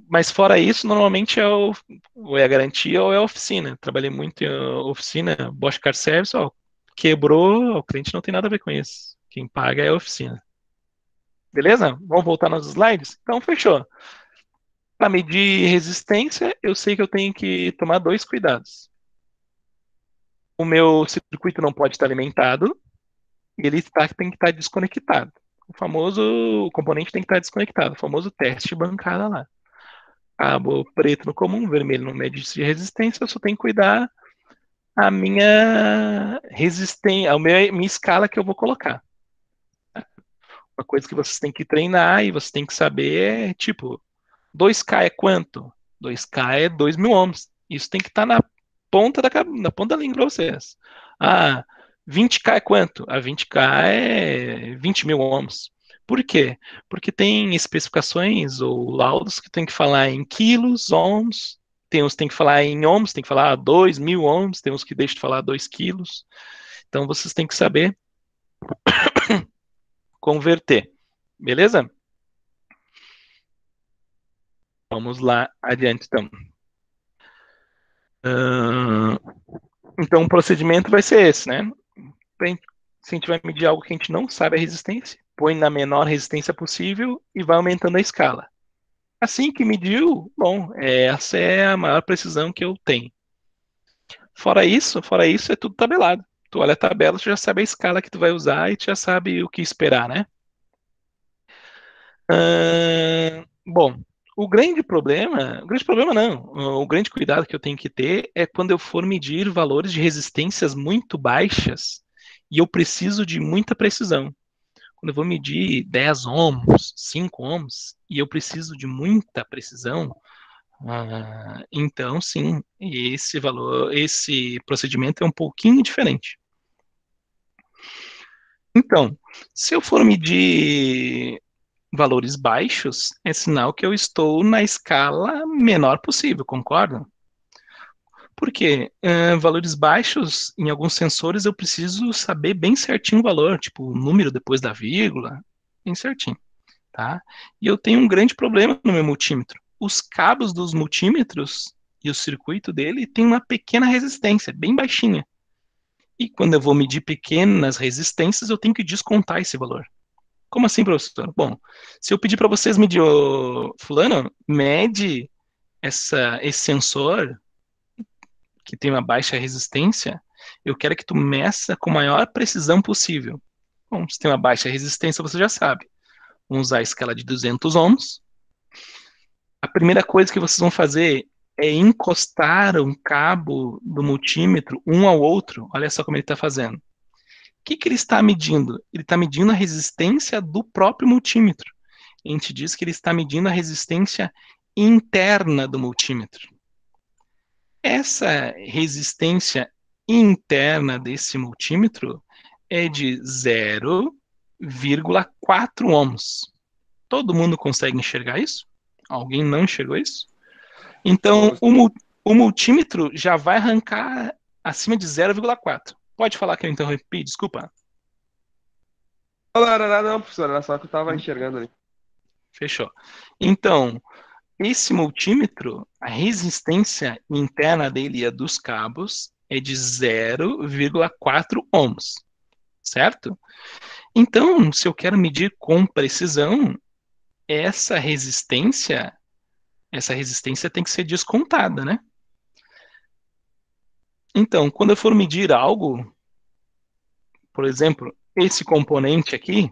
Mas fora isso, normalmente ou é a garantia ou é a oficina. Trabalhei muito em oficina, Bosch Car Service, ó, quebrou, o cliente não tem nada a ver com isso. Quem paga é a oficina. Beleza? Vamos voltar nos slides? Então, fechou. Para medir resistência, eu sei que eu tenho que tomar dois cuidados. O meu circuito não pode estar alimentado e ele tem que estar desconectado. O componente tem que estar desconectado, o famoso teste de bancada lá. Cabo preto no comum, vermelho no médio de resistência, eu só tenho que cuidar a minha resistência, minha escala que eu vou colocar. Uma coisa que vocês têm que treinar e vocês têm que saber é, tipo, 2K é quanto? 2K é 2.000 ohms. Isso tem que estar na ponta da língua para vocês. 20K é quanto? A 20K é 20.000 ohms. Por quê? Porque tem especificações ou laudos que tem que falar em quilos, ohms, tem uns que tem que falar em ohms, tem que falar 2.000 ohms, tem uns que deixam de falar 2 quilos. Então vocês têm que saber converter. Beleza? Vamos lá adiante, então. Então, o procedimento vai ser esse, né? Se a gente vai medir algo que a gente não sabe a resistência, põe na menor resistência possível e vai aumentando a escala. Assim que mediu, bom, essa é a maior precisão que eu tenho. Fora isso é tudo tabelado. Tu olha a tabela, tu já sabe a escala que tu vai usar e tu já sabe o que esperar, né? Bom, o grande problema não, o grande cuidado que eu tenho que ter é quando eu for medir valores de resistências muito baixas e eu preciso de muita precisão. Quando eu vou medir 10 ohms, 5 ohms e eu preciso de muita precisão, então sim, esse procedimento é um pouquinho diferente. Então, se eu for medir valores baixos, é sinal que eu estou na escala menor possível, concorda? Porque valores baixos, em alguns sensores, eu preciso saber bem certinho o valor, tipo o número depois da vírgula, bem certinho, tá? E eu tenho um grande problema no meu multímetro. Os cabos dos multímetros e o circuito dele tem uma pequena resistência, bem baixinha. E quando eu vou medir pequenas resistências, eu tenho que descontar esse valor. Como assim, professor? Bom, se eu pedir para vocês medir, fulano, mede esse sensor que tem uma baixa resistência, eu quero que tu meça com a maior precisão possível. Bom, se tem uma baixa resistência, você já sabe. Vamos usar a escala de 200 ohms. primeira coisa que vocês vão fazer é encostar um cabo do multímetro um ao outro. Olha só como ele está fazendo. O que ele está medindo? Ele está medindo a resistência do próprio multímetro. A gente diz que ele está medindo a resistência interna do multímetro. Essa resistência interna desse multímetro é de 0,4 ohms. Todo mundo consegue enxergar isso? Alguém não enxergou isso? Então, o multímetro já vai arrancar acima de 0,4. Pode falar que eu interrompi, desculpa. Não, professor, era só que eu estava enxergando ali. Fechou. Então, esse multímetro, a resistência interna dele e a dos cabos é de 0,4 ohms, certo? Então, se eu quero medir com precisão, essa resistência tem que ser descontada, né? Então, quando eu for medir algo, por exemplo, esse componente aqui,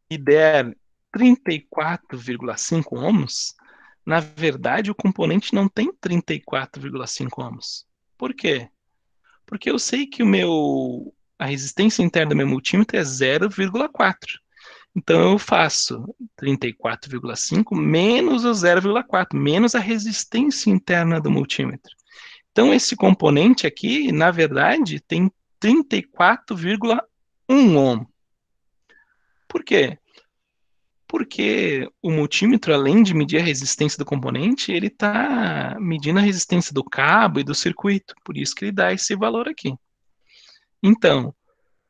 e der 34,5 ohms, na verdade o componente não tem 34,5 ohms. Por quê? Porque eu sei que a resistência interna do meu multímetro é 0,4. Então eu faço 34,5 menos o 0,4, menos a resistência interna do multímetro. Então esse componente aqui, na verdade, tem 34,1 ohm. Por quê? Porque o multímetro, além de medir a resistência do componente, ele está medindo a resistência do cabo e do circuito. Por isso que ele dá esse valor aqui. Então,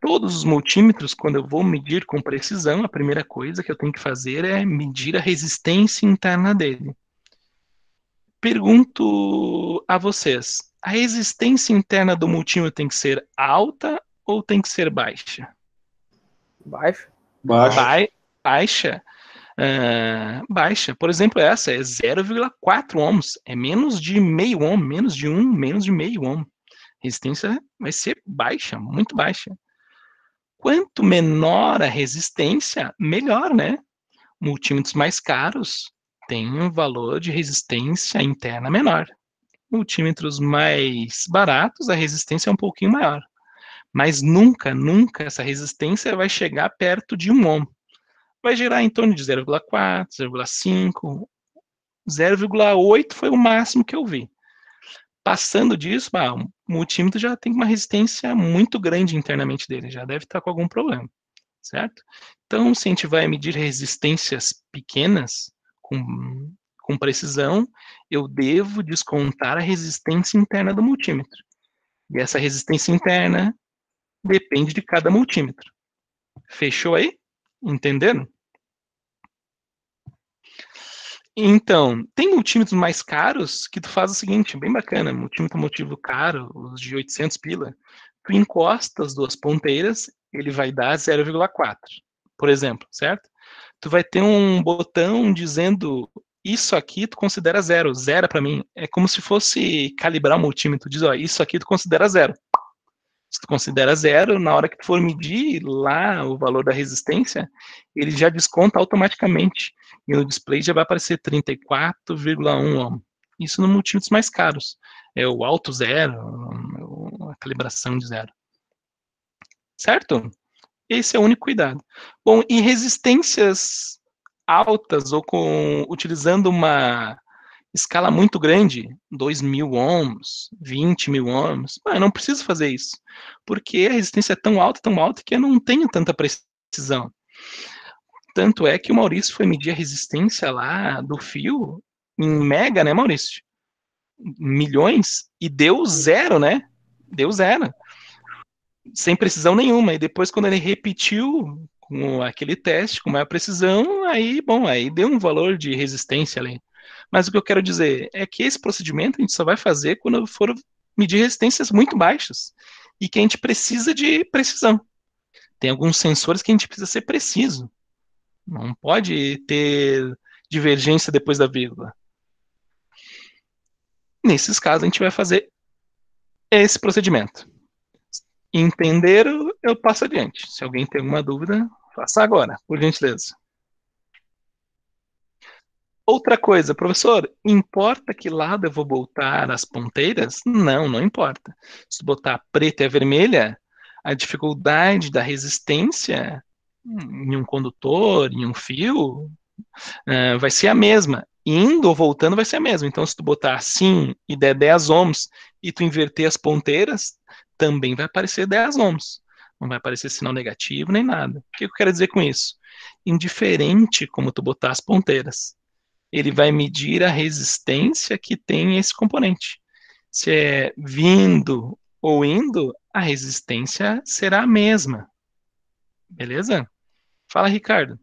todos os multímetros, quando eu vou medir com precisão, a primeira coisa que eu tenho que fazer é medir a resistência interna dele. Pergunto a vocês, a resistência interna do multímetro tem que ser alta ou tem que ser baixa? Baixa. Baixa? Baixa. Por exemplo, essa é 0,4 ohms. É menos de meio ohm, menos de meio ohm. A resistência vai ser baixa, muito baixa. Quanto menor a resistência, melhor, né? Multímetros mais caros têm um valor de resistência interna menor. Multímetros mais baratos, a resistência é um pouquinho maior. Mas nunca essa resistência vai chegar perto de 1 ohm. Vai gerar em torno de 0,4, 0,5, 0,8 foi o máximo que eu vi. Passando disso, o multímetro já tem uma resistência muito grande internamente dele, já deve estar com algum problema, certo? Então, se a gente vai medir resistências pequenas, com precisão, eu devo descontar a resistência interna do multímetro. E essa resistência interna depende de cada multímetro. Fechou aí? Entenderam? Então, tem multímetros mais caros que tu faz o seguinte, bem bacana, multímetro caro, os de 800 pila, tu encosta as duas ponteiras, ele vai dar 0,4, por exemplo, certo? Tu vai ter um botão dizendo, isso aqui tu considera zero para mim, é como se fosse calibrar o multímetro, diz, ó, isso aqui tu considera zero. Se tu considera zero, na hora que tu for medir lá o valor da resistência, ele já desconta automaticamente. E no display já vai aparecer 34,1 ohm. Isso no multímetros mais caros. É o alto zero, a calibração de zero. Certo? Esse é o único cuidado. Bom, e resistências altas, ou utilizando uma escala muito grande, 2.000 ohms, 20.000 ohms, eu não preciso fazer isso, porque a resistência é tão alta que eu não tenho tanta precisão. Tanto é que o Maurício foi medir a resistência lá do fio em mega, né, Maurício? Milhões, e deu zero, né? Deu zero. Sem precisão nenhuma. E depois, quando ele repetiu com aquele teste, com maior precisão, aí deu um valor de resistência ali. Mas o que eu quero dizer é que esse procedimento a gente só vai fazer quando for medir resistências muito baixas e que a gente precisa de precisão. Tem alguns sensores que a gente precisa ser preciso. Não pode ter divergência depois da vírgula. Nesses casos, a gente vai fazer esse procedimento. Entenderam? Eu passo adiante. Se alguém tem alguma dúvida, faça agora, por gentileza. Outra coisa, professor, importa que lado eu vou botar as ponteiras? Não, não importa. Se tu botar a preta e a vermelha, a dificuldade da resistência em um condutor, em um fio, vai ser a mesma. Indo ou voltando vai ser a mesma. Então, se tu botar assim e der 10 ohms e tu inverter as ponteiras, também vai aparecer 10 ohms. Não vai aparecer sinal negativo nem nada. O que eu quero dizer com isso? Indiferente como tu botar as ponteiras, ele vai medir a resistência que tem esse componente. Se é vindo ou indo, a resistência será a mesma. Beleza? Fala, Ricardo.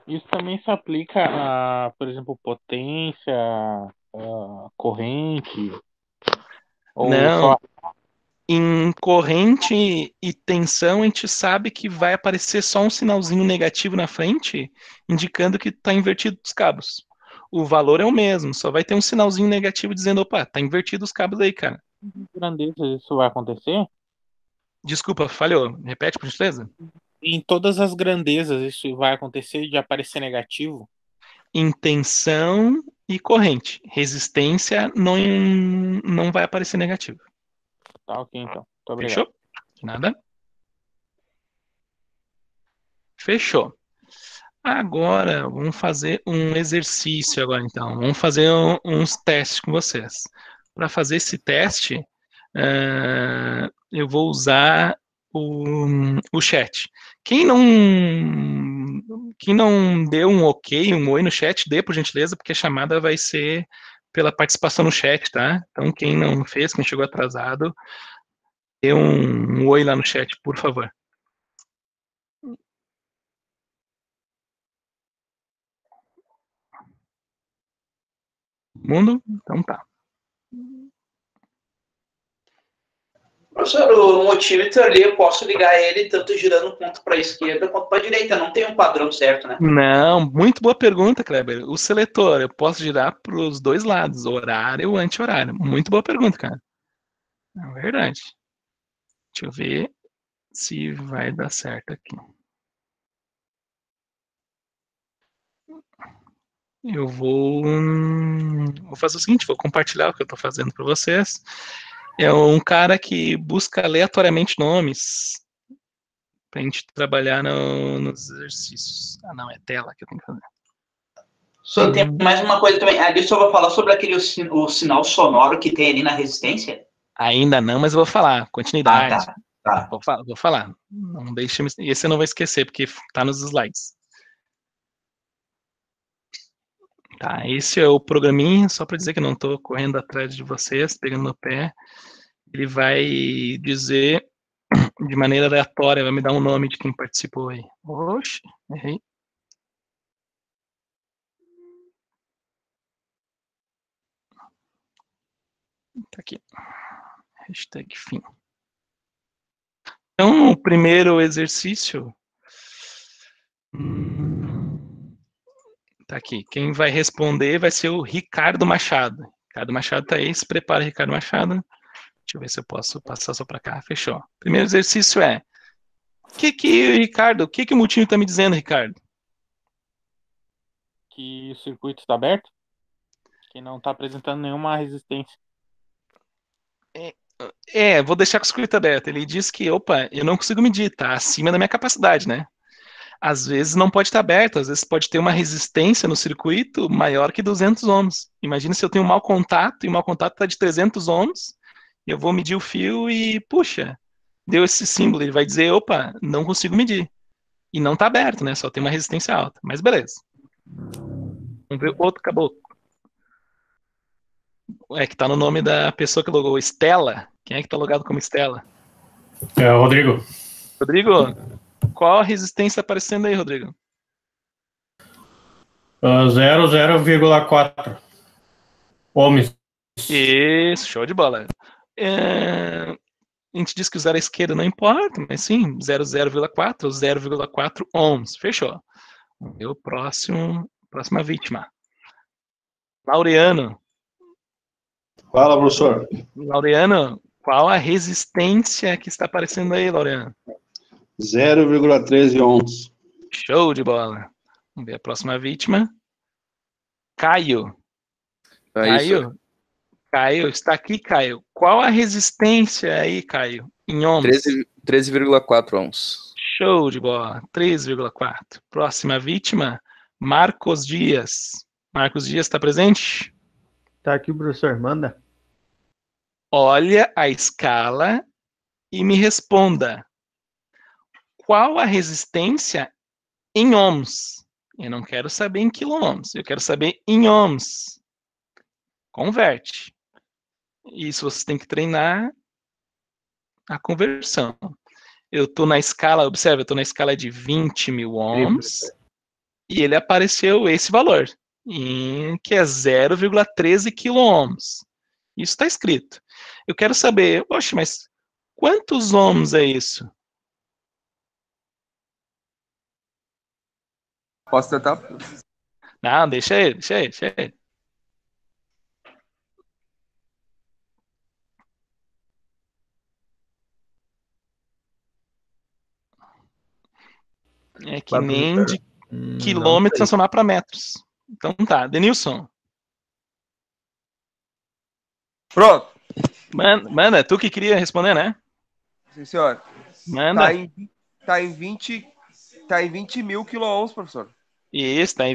Isso também se aplica a, por exemplo, potência, corrente, ou Não. só... Em corrente e tensão, a gente sabe que vai aparecer só um sinalzinho negativo na frente, indicando que está invertido os cabos. O valor é o mesmo, só vai ter um sinalzinho negativo dizendo, opa, tá invertido os cabos aí, cara. grandeza isso vai acontecer? Desculpa, falhou. Repete, por gentileza. Em todas as grandezas isso vai acontecer de aparecer negativo? Em tensão e corrente. Resistência não vai aparecer negativo. Tá, ok, então. Muito obrigado. Fechou? De nada. Fechou. Agora, vamos fazer um exercício agora, então. Vamos fazer uns testes com vocês. Para fazer esse teste, eu vou usar o chat. Quem não deu um ok, um oi no chat, dê por gentileza, porque a chamada vai ser pela participação no chat, tá? Então, quem não fez, quem chegou atrasado, dê um oi lá no chat, por favor. Mundo? Então tá. Professor, o multímetro ali, eu posso ligar ele tanto girando quanto para a esquerda quanto para a direita. Não tem um padrão certo, né? Não, muito boa pergunta, Kleber. O seletor, eu posso girar para os dois lados, horário ou anti-horário. Muito boa pergunta, cara. É verdade. Deixa eu ver se vai dar certo aqui. Eu vou fazer o seguinte, vou compartilhar o que eu estou fazendo para vocês. É um cara que busca aleatoriamente nomes para a gente trabalhar nos exercícios. Ah, não, é tela que eu tenho que fazer. Só tem mais uma coisa também. Ali só vou falar sobre aquele o sinal sonoro que tem ali na resistência. Ainda não, mas eu vou falar. Continuidade. Ah, tá. Vou falar. Não deixe esse eu não vou esquecer, porque está nos slides. Tá, esse é o programinha, só para dizer que eu não estou correndo atrás de vocês, pegando no pé. Ele vai dizer de maneira aleatória, vai me dar um nome de quem participou aí. Oxe, errei. Tá aqui. Hashtag fim. Então, o primeiro exercício. Tá aqui. Quem vai responder vai ser o Ricardo Machado. Ricardo Machado tá aí. Se prepara, Ricardo Machado. Deixa eu ver se eu posso passar só para cá. Fechou. Primeiro exercício é. Ricardo, o que o multímetro tá me dizendo, Ricardo? Que o circuito está aberto? Que não está apresentando nenhuma resistência. Vou deixar com o circuito aberto. Ele diz que, opa, eu não consigo medir, tá acima da minha capacidade, né? Às vezes não pode estar aberto, às vezes pode ter uma resistência no circuito maior que 200 ohms. Imagina se eu tenho um mau contato e o mau contato está de 300 ohms, eu vou medir o fio e, puxa, deu esse símbolo. Ele vai dizer, opa, não consigo medir. E não está aberto, né? Só tem uma resistência alta. Mas beleza. Vamos ver outro caboclo. Que tá no nome da pessoa que logou, Estela. Quem é que tá logado como Estela? É o Rodrigo. Rodrigo, qual a resistência aparecendo aí, Rodrigo? 0,4 ohms. Isso, show de bola. A gente diz que o zero à esquerda não importa, mas sim, 0,4 ou 0,4 ohms. Fechou. Vamos ver o próxima vítima. Laureano. Fala, professor. Laureano, qual a resistência que está aparecendo aí, Laureano? 0,13 ohms. Show de bola. Vamos ver a próxima vítima. Caio. Isso. Caio, está aqui, Caio. Qual a resistência aí, Caio? Em ohms? 13,4 ohms. Show de bola. 3,4. Próxima vítima, Marcos Dias. Marcos Dias está presente? Tá aqui, professor. Manda. Olha a escala e me responda. Qual a resistência em ohms? Eu não quero saber em quiloohms, eu quero saber em ohms. Converte. Isso você tem que treinar a conversão. Eu estou na escala, observa, eu estou na escala de 20 mil ohms e ele apareceu esse valor, que é 0,13 quiloohms. Isso está escrito. Eu quero saber, poxa, mas quantos ohms é isso? Posso tentar? Não, deixa ele. É que nem de quilômetros transformar para metros. Então tá, Denilson. Pronto. Manda, tu que queria responder, né? Sim, senhor. Manda. Tá em 20 mil quiloohms, professor. Isso, tá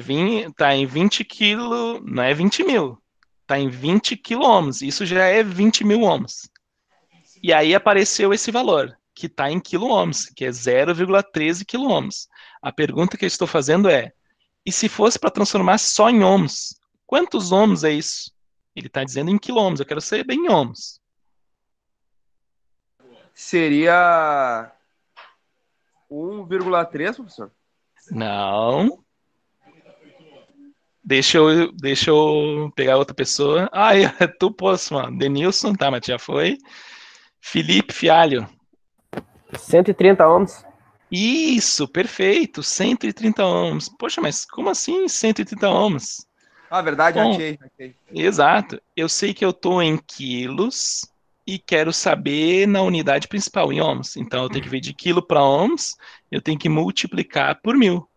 em 20 quilo, não é 20 mil. Tá em 20 quiloohms. Isso já é 20 mil ohms. E aí apareceu esse valor, que está em quiloohms, que é 0,13 quiloohms. A pergunta que eu estou fazendo é, e se fosse para transformar só em ohms, quantos ohms é isso? Ele está dizendo em quiloohms, eu quero saber em ohms. Seria 1,3, professor? Não. Deixa eu pegar outra pessoa. Ah, tu posso, mano. Denilson, tá, mas já foi. Felipe Fialho. 130 ohms. Isso, perfeito. 130 ohms. Poxa, mas como assim 130 ohms? Ah, verdade, Bom, achei. exato. Eu sei que eu estou em quilos e quero saber na unidade principal, em ohms. Então, eu tenho que ver de quilo para ohms, eu tenho que multiplicar por 1000.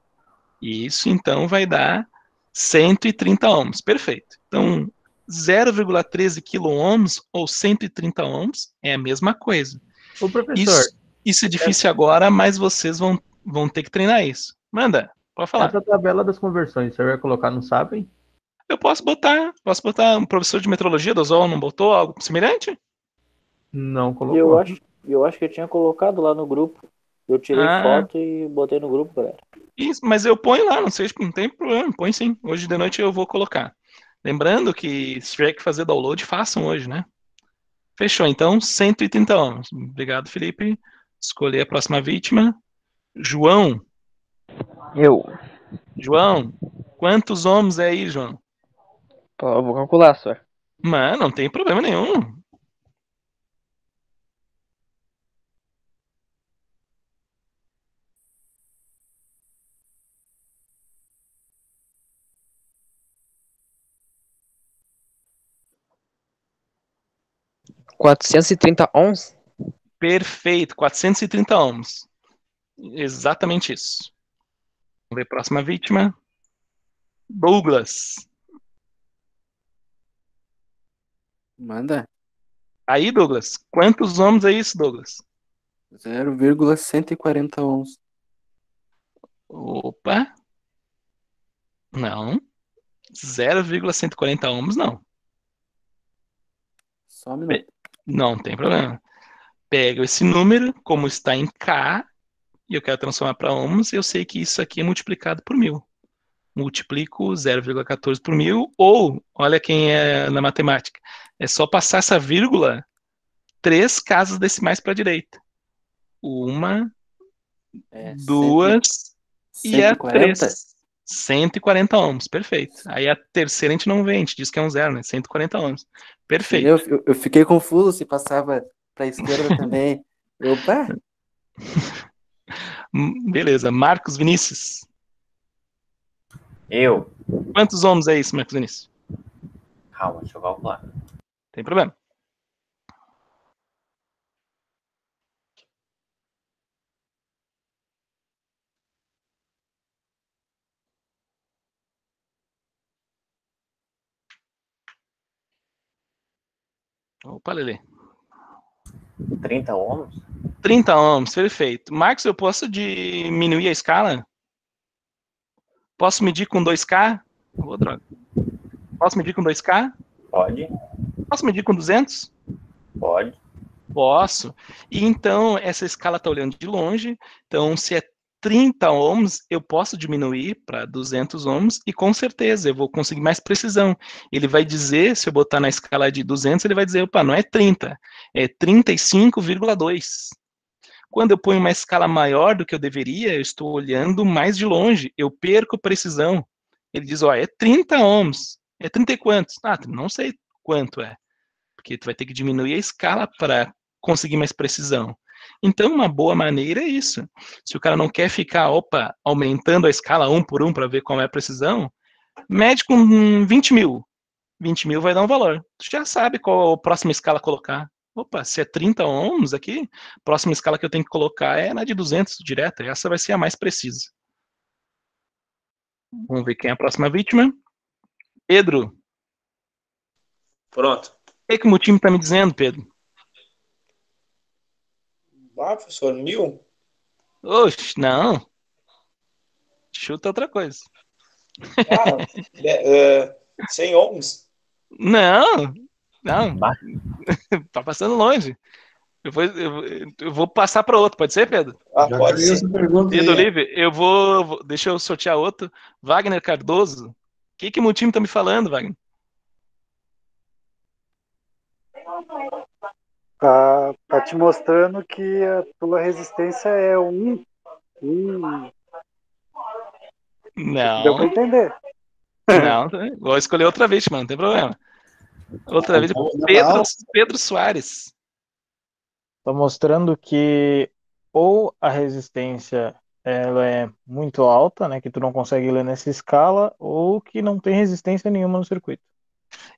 E isso, então, vai dar 130 ohms. Perfeito. Então, 0,13 quiloohms ou 130 ohms é a mesma coisa. Ô, professor. Isso é difícil agora, mas vocês vão ter que treinar isso. Manda, pode falar. Essa tabela das conversões, você vai colocar no Sabem? Eu posso botar um professor de metrologia do Zol, não botou algo semelhante? Não colocou. Eu acho que eu tinha colocado lá no grupo. Eu tirei foto e botei no grupo, galera. Isso, mas eu ponho lá, não tem problema, põe sim. Hoje de noite eu vou colocar. Lembrando que se tiver que fazer download, façam hoje, né? Fechou, então, 130 ohms. Obrigado, Felipe. Escolher a próxima vítima. João. João, quantos ohms é aí, João? Pô, eu vou calcular, senhor. Mano, não tem problema nenhum. $430 ohms? Perfeito, 430 ohms. Exatamente isso. Vamos ver a próxima vítima. Douglas. Manda. Aí, Douglas, quantos ohms é isso, Douglas? 0,140 ohms. Opa. Não. 0,140 ohms, não. Só um minuto. Não tem problema. Pego esse número, como está em K, e eu quero transformar para ohms, eu sei que isso aqui é multiplicado por 1000. Multiplico 0,14 por 1000, ou, olha quem é na matemática, é só passar essa vírgula 3 casas decimais para a direita. Uma, duas e a 3. 140 ohms, perfeito. Aí a terceira a gente não vê, a gente diz que é um zero, né? 140 ohms. Perfeito. Eu fiquei confuso se passava para a esquerda também. Opa! Beleza. Marcos Vinícius. Eu. Quantos ohms é isso, Marcos Vinícius? Calma, deixa eu calcular. Tem problema. Opa, Lelê. 30 ohms? 30 ohms, perfeito. Marcos, eu posso diminuir a escala? Posso medir com 2K? Oh, droga. Posso medir com 2K? Pode. Posso medir com 200? Pode. Posso. E então, essa escala está olhando de longe. Então, se é 30 ohms, eu posso diminuir para 200 ohms e com certeza eu vou conseguir mais precisão. Ele vai dizer, se eu botar na escala de 200, ele vai dizer, opa, não é 30, é 35,2. Quando eu ponho uma escala maior do que eu deveria, eu estou olhando mais de longe, eu perco precisão. Ele diz, ó, é 30 ohms. É 30 e quantos? Ah, não sei quanto é. Porque tu vai ter que diminuir a escala para conseguir mais precisão. Então, uma boa maneira é isso. Se o cara não quer ficar, aumentando a escala 1 por 1 para ver qual é a precisão, mede com 20 mil. 20 mil vai dar um valor. Tu já sabe qual a próxima escala colocar. Opa, se é 30 ohms aqui, a próxima escala que eu tenho que colocar é na de 200 direto. Essa vai ser a mais precisa. Vamos ver quem é a próxima vítima. Pedro. Pronto. O que o meu time está me dizendo, Pedro? Ah, professor, 1000? Oxe, não. Chuta outra coisa. 100 ohms? Não. Tá passando longe. Eu vou passar para outro, pode ser, Pedro? Pode ser. Pedro Olive, deixa eu sortear outro. Wagner Cardoso. O que o meu time tá me falando, Wagner? Tá te mostrando que a tua resistência é 1. Não. Deu pra entender. Não, vou escolher outra vez, mano, não tem problema. Outra vez, Pedro Soares. Tá mostrando que ou a resistência ela é muito alta, né, que tu não consegue ler nessa escala, ou que não tem resistência nenhuma no circuito.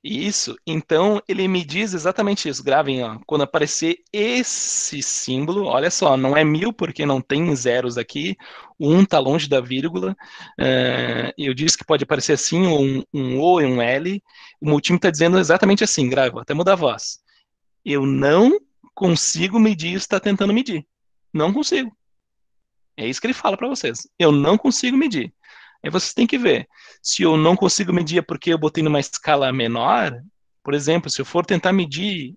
Isso, então ele me diz exatamente isso. Gravem, ó, quando aparecer esse símbolo, olha só, não é 1000 porque não tem zeros aqui, o 1 tá longe da vírgula, eu disse que pode aparecer assim, um O e um L, o meu time está dizendo exatamente assim, grava, vou até mudar a voz. Eu não consigo medir isso que está tentando medir. Não consigo. É isso que ele fala para vocês. Eu não consigo medir. Aí vocês têm que ver. Se eu não consigo medir é porque eu botei numa escala menor, por exemplo, se eu for tentar medir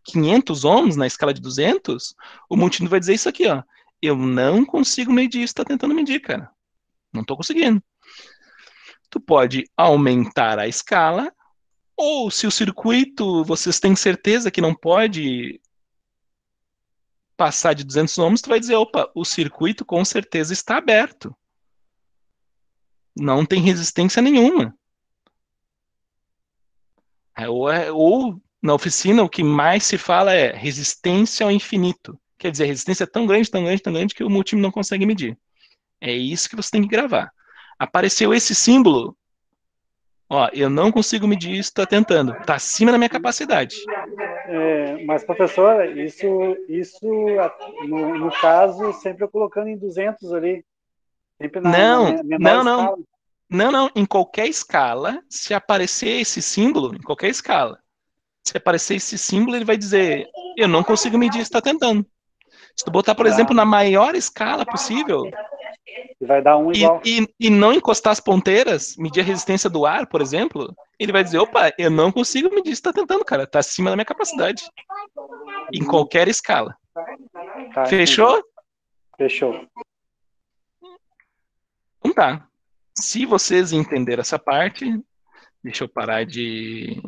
500 ohms na escala de 200, o multímetro vai dizer isso aqui, ó. Eu não consigo medir isso que está tentando medir, cara. Não estou conseguindo. Tu pode aumentar a escala, ou se o circuito, vocês têm certeza que não pode passar de 200 ohms, tu vai dizer, opa, o circuito com certeza está aberto. Não tem resistência nenhuma. Ou na oficina o que mais se fala é resistência ao infinito. Quer dizer, a resistência é tão grande, tão grande, tão grande que o multímetro não consegue medir. É isso que você tem que gravar. Apareceu esse símbolo, ó, eu não consigo medir isso, está tentando. Está acima da minha capacidade. Mas, professor, isso no caso, sempre eu colocando em 200 ali. Sempre na menor escala. Não. Em qualquer escala, se aparecer esse símbolo, em qualquer escala, se aparecer esse símbolo, ele vai dizer, eu não consigo medir, está tentando. Se tu botar, por exemplo, na maior escala possível, vai dar um igual. E não encostar as ponteiras, medir a resistência do ar, por exemplo, ele vai dizer, opa, eu não consigo medir, está tentando, cara, está acima da minha capacidade. Em qualquer escala. Tá, fechou? Entendi. Fechou. Então tá. Se vocês entenderam essa parte, deixa eu parar de...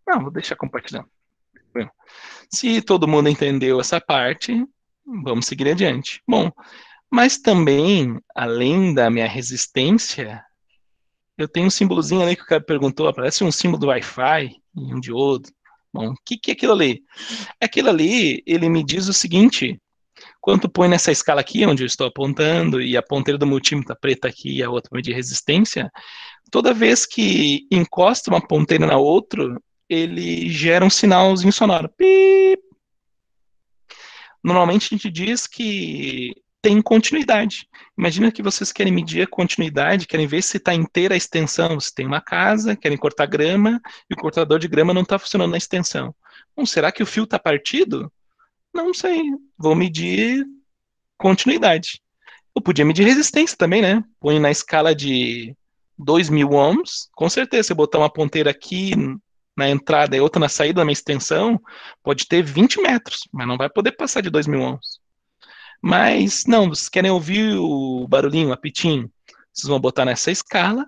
Não, vou deixar compartilhando. Se todo mundo entendeu essa parte, vamos seguir adiante. Bom, mas também, além da minha resistência, eu tenho um símbolozinho ali que o cara perguntou, parece um símbolo do Wi-Fi, um diodo. Bom, o que é aquilo ali? Aquilo ali, ele me diz o seguinte, quando tu põe nessa escala aqui, onde eu estou apontando, e a ponteira do multímetro está preta aqui e a outra medir resistência, toda vez que encosta uma ponteira na outra, ele gera um sinalzinho sonoro. Pip! Normalmente a gente diz que tem continuidade. Imagina que vocês querem medir a continuidade, querem ver se está inteira a extensão. Você tem uma casa, querem cortar grama, e o cortador de grama não está funcionando na extensão. Bom, será que o fio está partido? Não sei. Vou medir continuidade. Eu podia medir resistência também, né? Põe na escala de 2.000 ohms. Com certeza, se eu botar uma ponteira aqui na entrada e outra na saída da minha extensão, pode ter 20 metros, mas não vai poder passar de 2.000 ohms. Mas, não, vocês querem ouvir o barulhinho, o apitinho, vocês vão botar nessa escala,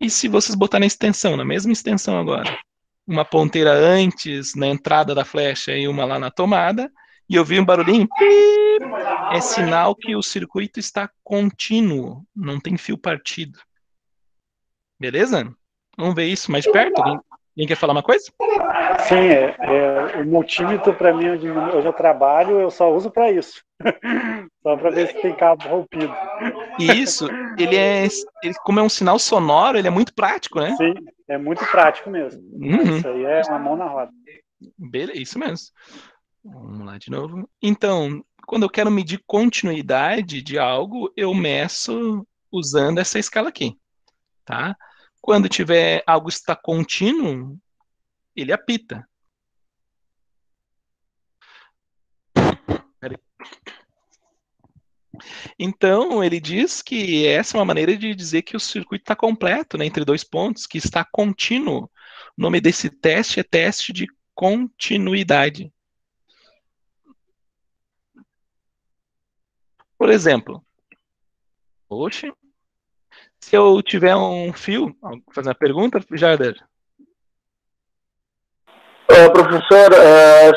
e se vocês botar na extensão, na mesma extensão agora, uma ponteira antes, na entrada da flecha, e uma lá na tomada, e ouvir um barulhinho, pip, é sinal que o circuito está contínuo, não tem fio partido. Beleza? Vamos ver isso mais de perto? Alguém quer falar uma coisa? Sim, o multímetro, para mim, onde eu trabalho, eu só uso para isso. Só para ver se tem cabo rompido. Isso, como é um sinal sonoro, ele é muito prático, né? Sim, é muito prático mesmo. Uhum. Isso aí é uma mão na roda. Beleza, isso mesmo. Vamos lá de novo. Então, quando eu quero medir continuidade de algo, eu meço usando essa escala aqui, tá? Quando tiver algo está contínuo, ele apita. Então, ele diz que essa é uma maneira de dizer que o circuito está completo, né, entre dois pontos, que está contínuo. O nome desse teste é teste de continuidade. Por exemplo, se eu tiver um fio, vou fazer uma pergunta, Jader. Professor,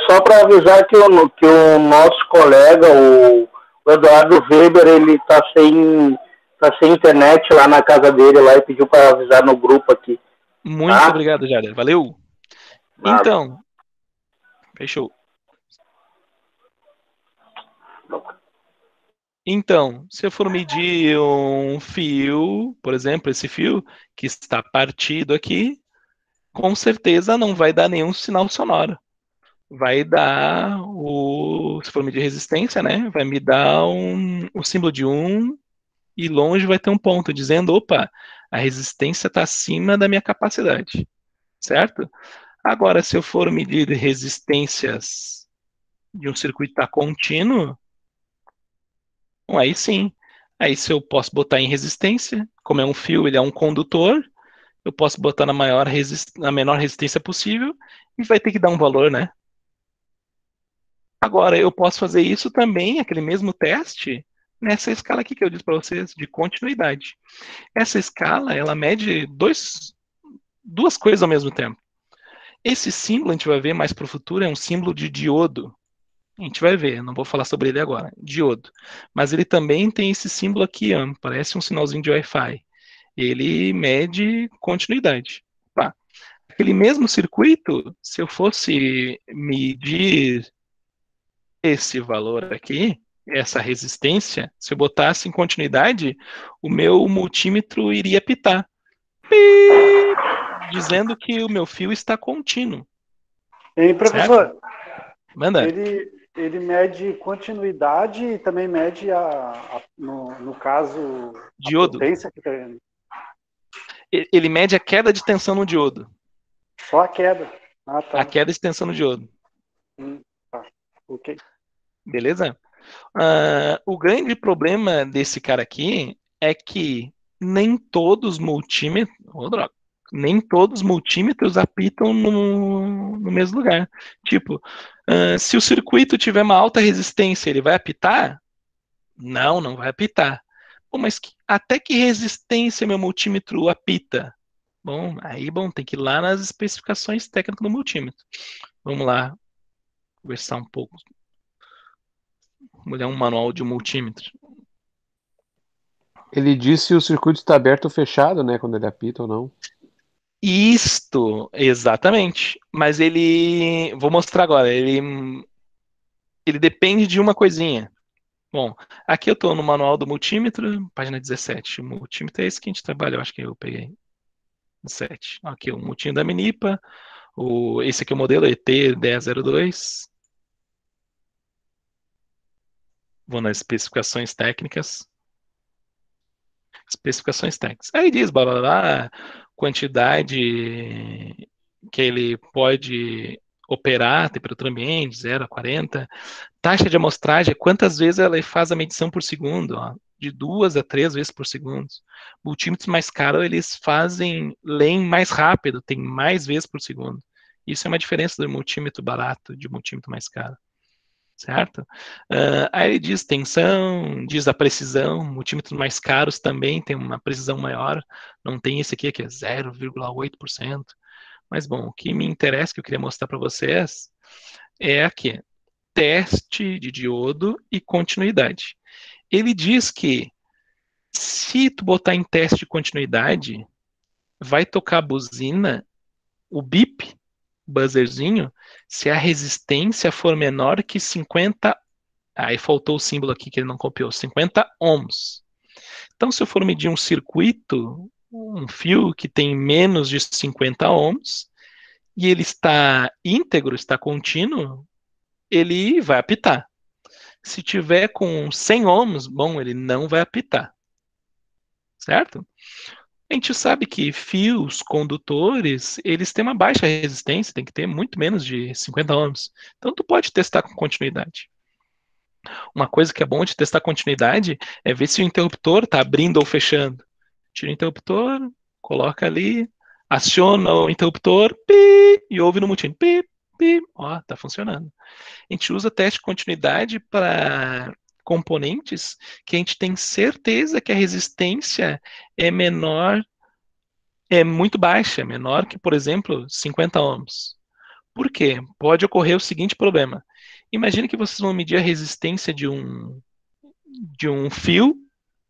só para avisar que o nosso colega, o Eduardo Weber, ele tá sem internet lá na casa dele lá e pediu para avisar no grupo aqui. Muito obrigado, Jader. Valeu. Nada. Então, fechou. Então, se eu for medir um fio, por exemplo, esse fio que está partido aqui, com certeza não vai dar nenhum sinal sonoro. Vai dar se for medir resistência, né? Vai me dar o símbolo de 1 e longe vai ter um ponto dizendo, opa, a resistência está acima da minha capacidade, certo? Agora, se eu for medir resistências de um circuito tá contínuo, bom, aí sim. Aí se eu posso botar em resistência, como é um fio, ele é um condutor, eu posso botar na menor resistência possível e vai ter que dar um valor, né? Agora, eu posso fazer isso também, aquele mesmo teste, nessa escala aqui que eu disse para vocês, de continuidade. Essa escala, ela mede duas coisas ao mesmo tempo. Esse símbolo, a gente vai ver mais para o futuro, é um símbolo de diodo. A gente vai ver, não vou falar sobre ele agora, diodo. Mas ele também tem esse símbolo aqui, ó, parece um sinalzinho de Wi-Fi. Ele mede continuidade. Tá. Aquele mesmo circuito, se eu fosse medir esse valor aqui, essa resistência, se eu botasse em continuidade, o meu multímetro iria apitar, dizendo que o meu fio está contínuo. E professor, certo? Manda. Ele mede continuidade e também mede no caso diodo. A potência que tem. Ele mede a queda de tensão no diodo. Só a queda. Ah, tá. A queda de tensão no diodo. Tá. Ok. Beleza? O grande problema desse cara aqui é que nem todos os multímetros. Nem todos os multímetros apitam no mesmo lugar. Tipo, se o circuito tiver uma alta resistência, ele vai apitar? Não, não vai apitar. Bom, mas até que resistência meu multímetro apita? Bom, tem que ir lá nas especificações técnicas do multímetro. Vamos lá, conversar um pouco. Vamos olhar um manual de multímetro. Ele disse se o circuito está aberto ou fechado, né? Quando ele apita ou não. Isto, exatamente. Mas vou mostrar agora. Ele depende de uma coisinha. Bom, aqui eu estou no manual do multímetro, página 17. O multímetro é esse que a gente trabalha, eu acho que eu peguei. 17. Aqui o multímetro da Minipa. Esse aqui é o modelo ET1002. Vou nas especificações técnicas. Especificações técnicas. Aí diz, blá, blá, blá, quantidade que ele pode operar, temperatura ambiente, 0 a 40. Taxa de amostragem, quantas vezes ela faz a medição por segundo, ó, de 2 a 3 vezes por segundo. Multímetros mais caros, eles leem mais rápido, tem mais vezes por segundo. Isso é uma diferença do multímetro barato de multímetro mais caro. Certo? Aí ele diz tensão, diz a precisão, multímetros mais caros também tem uma precisão maior, não tem esse aqui que é 0,8%. Mas bom, o que me interessa, que eu queria mostrar para vocês, é aqui, teste de diodo e continuidade. Ele diz que se tu botar em teste de continuidade, vai tocar a buzina, o bip, buzzerzinho, se a resistência for menor que 50, aí faltou o símbolo aqui que ele não copiou, 50 ohms. Então, se eu for medir um circuito, um fio que tem menos de 50 ohms, e ele está íntegro, está contínuo, ele vai apitar. Se tiver com 100 ohms, bom, ele não vai apitar. Certo? A gente sabe que fios condutores, eles têm uma baixa resistência, tem que ter muito menos de 50 ohms. Então, tu pode testar com continuidade. Uma coisa que é bom de testar continuidade é ver se o interruptor está abrindo ou fechando. Tira o interruptor, coloca ali, aciona o interruptor, pi, e ouve no multímetro, pi, pi, ó, tá funcionando. A gente usa teste de continuidade para componentes que a gente tem certeza que a resistência é menor, é muito baixa, menor que, por exemplo, 50 ohms. Por quê? Pode ocorrer o seguinte problema. Imagine que vocês vão medir a resistência de um fio,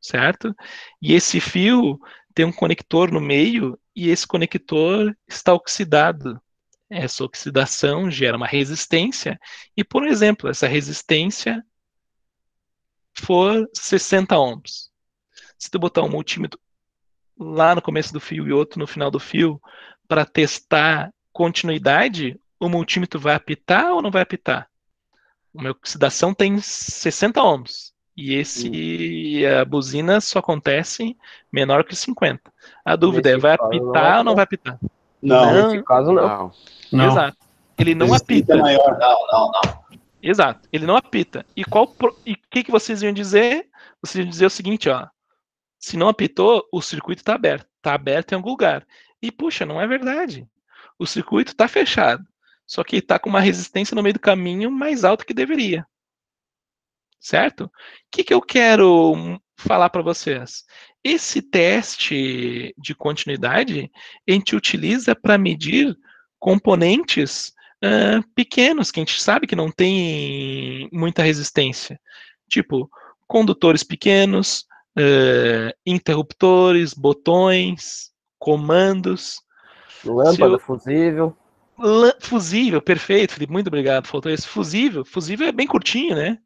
certo? E esse fio tem um conector no meio e esse conector está oxidado. Essa oxidação gera uma resistência e, por exemplo, essa resistência for 60 ohms. Se tu botar um multímetro lá no começo do fio e outro no final do fio para testar continuidade, o multímetro vai apitar ou não vai apitar? Uma oxidação tem 60 ohms e a buzina só acontece menor que 50. A dúvida é, vai apitar ou não vai apitar? Não, nesse caso não. Não. Exato. Ele não apita. Maior. Não. Exato. Ele não apita. E o que vocês iam dizer? Vocês iam dizer o seguinte, ó. Se não apitou, o circuito está aberto. Está aberto em algum lugar. E, puxa, não é verdade. O circuito está fechado. Só que está com uma resistência no meio do caminho mais alta que deveria. Certo? O que eu quero falar para vocês? Esse teste de continuidade a gente utiliza para medir componentes pequenos, que a gente sabe que não tem muita resistência. Tipo, condutores pequenos, interruptores, botões, comandos. Lâmpada, fusível. Fusível, perfeito, Felipe, muito obrigado. Faltou esse fusível. Fusível é bem curtinho, né?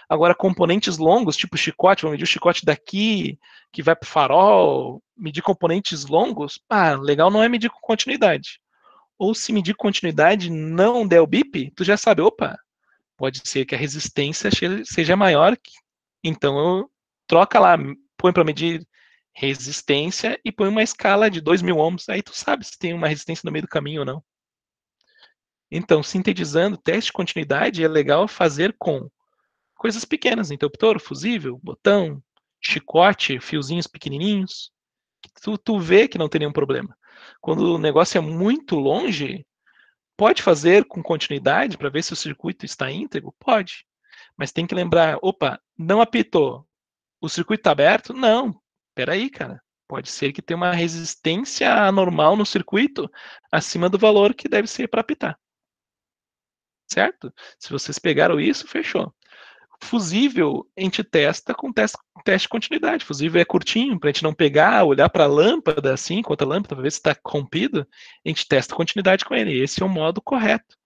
Agora, componentes longos, tipo chicote, vamos medir o chicote daqui, que vai para o farol, medir componentes longos, legal não é medir com continuidade. Ou se medir continuidade não der o bip, tu já sabe, opa, pode ser que a resistência seja maior, então troca lá, põe para medir resistência e põe uma escala de 2.000 ohms, aí tu sabe se tem uma resistência no meio do caminho ou não. Então, sintetizando, teste de continuidade é legal fazer com coisas pequenas, interruptor, fusível, botão, chicote, fiozinhos pequenininhos. Tu vê que não tem nenhum problema. Quando o negócio é muito longe, pode fazer com continuidade para ver se o circuito está íntegro? Pode. Mas tem que lembrar, opa, não apitou. O circuito está aberto? Não. Peraí, cara. Pode ser que tenha uma resistência anormal no circuito acima do valor que deve ser para apitar. Certo? Se vocês pegaram isso, fechou. Fusível, a gente testa com teste de continuidade. Fusível é curtinho, para a gente não pegar, olhar para a lâmpada assim, enquanto a lâmpada, para ver se está rompido, a gente testa a continuidade com ele. Esse é o modo correto.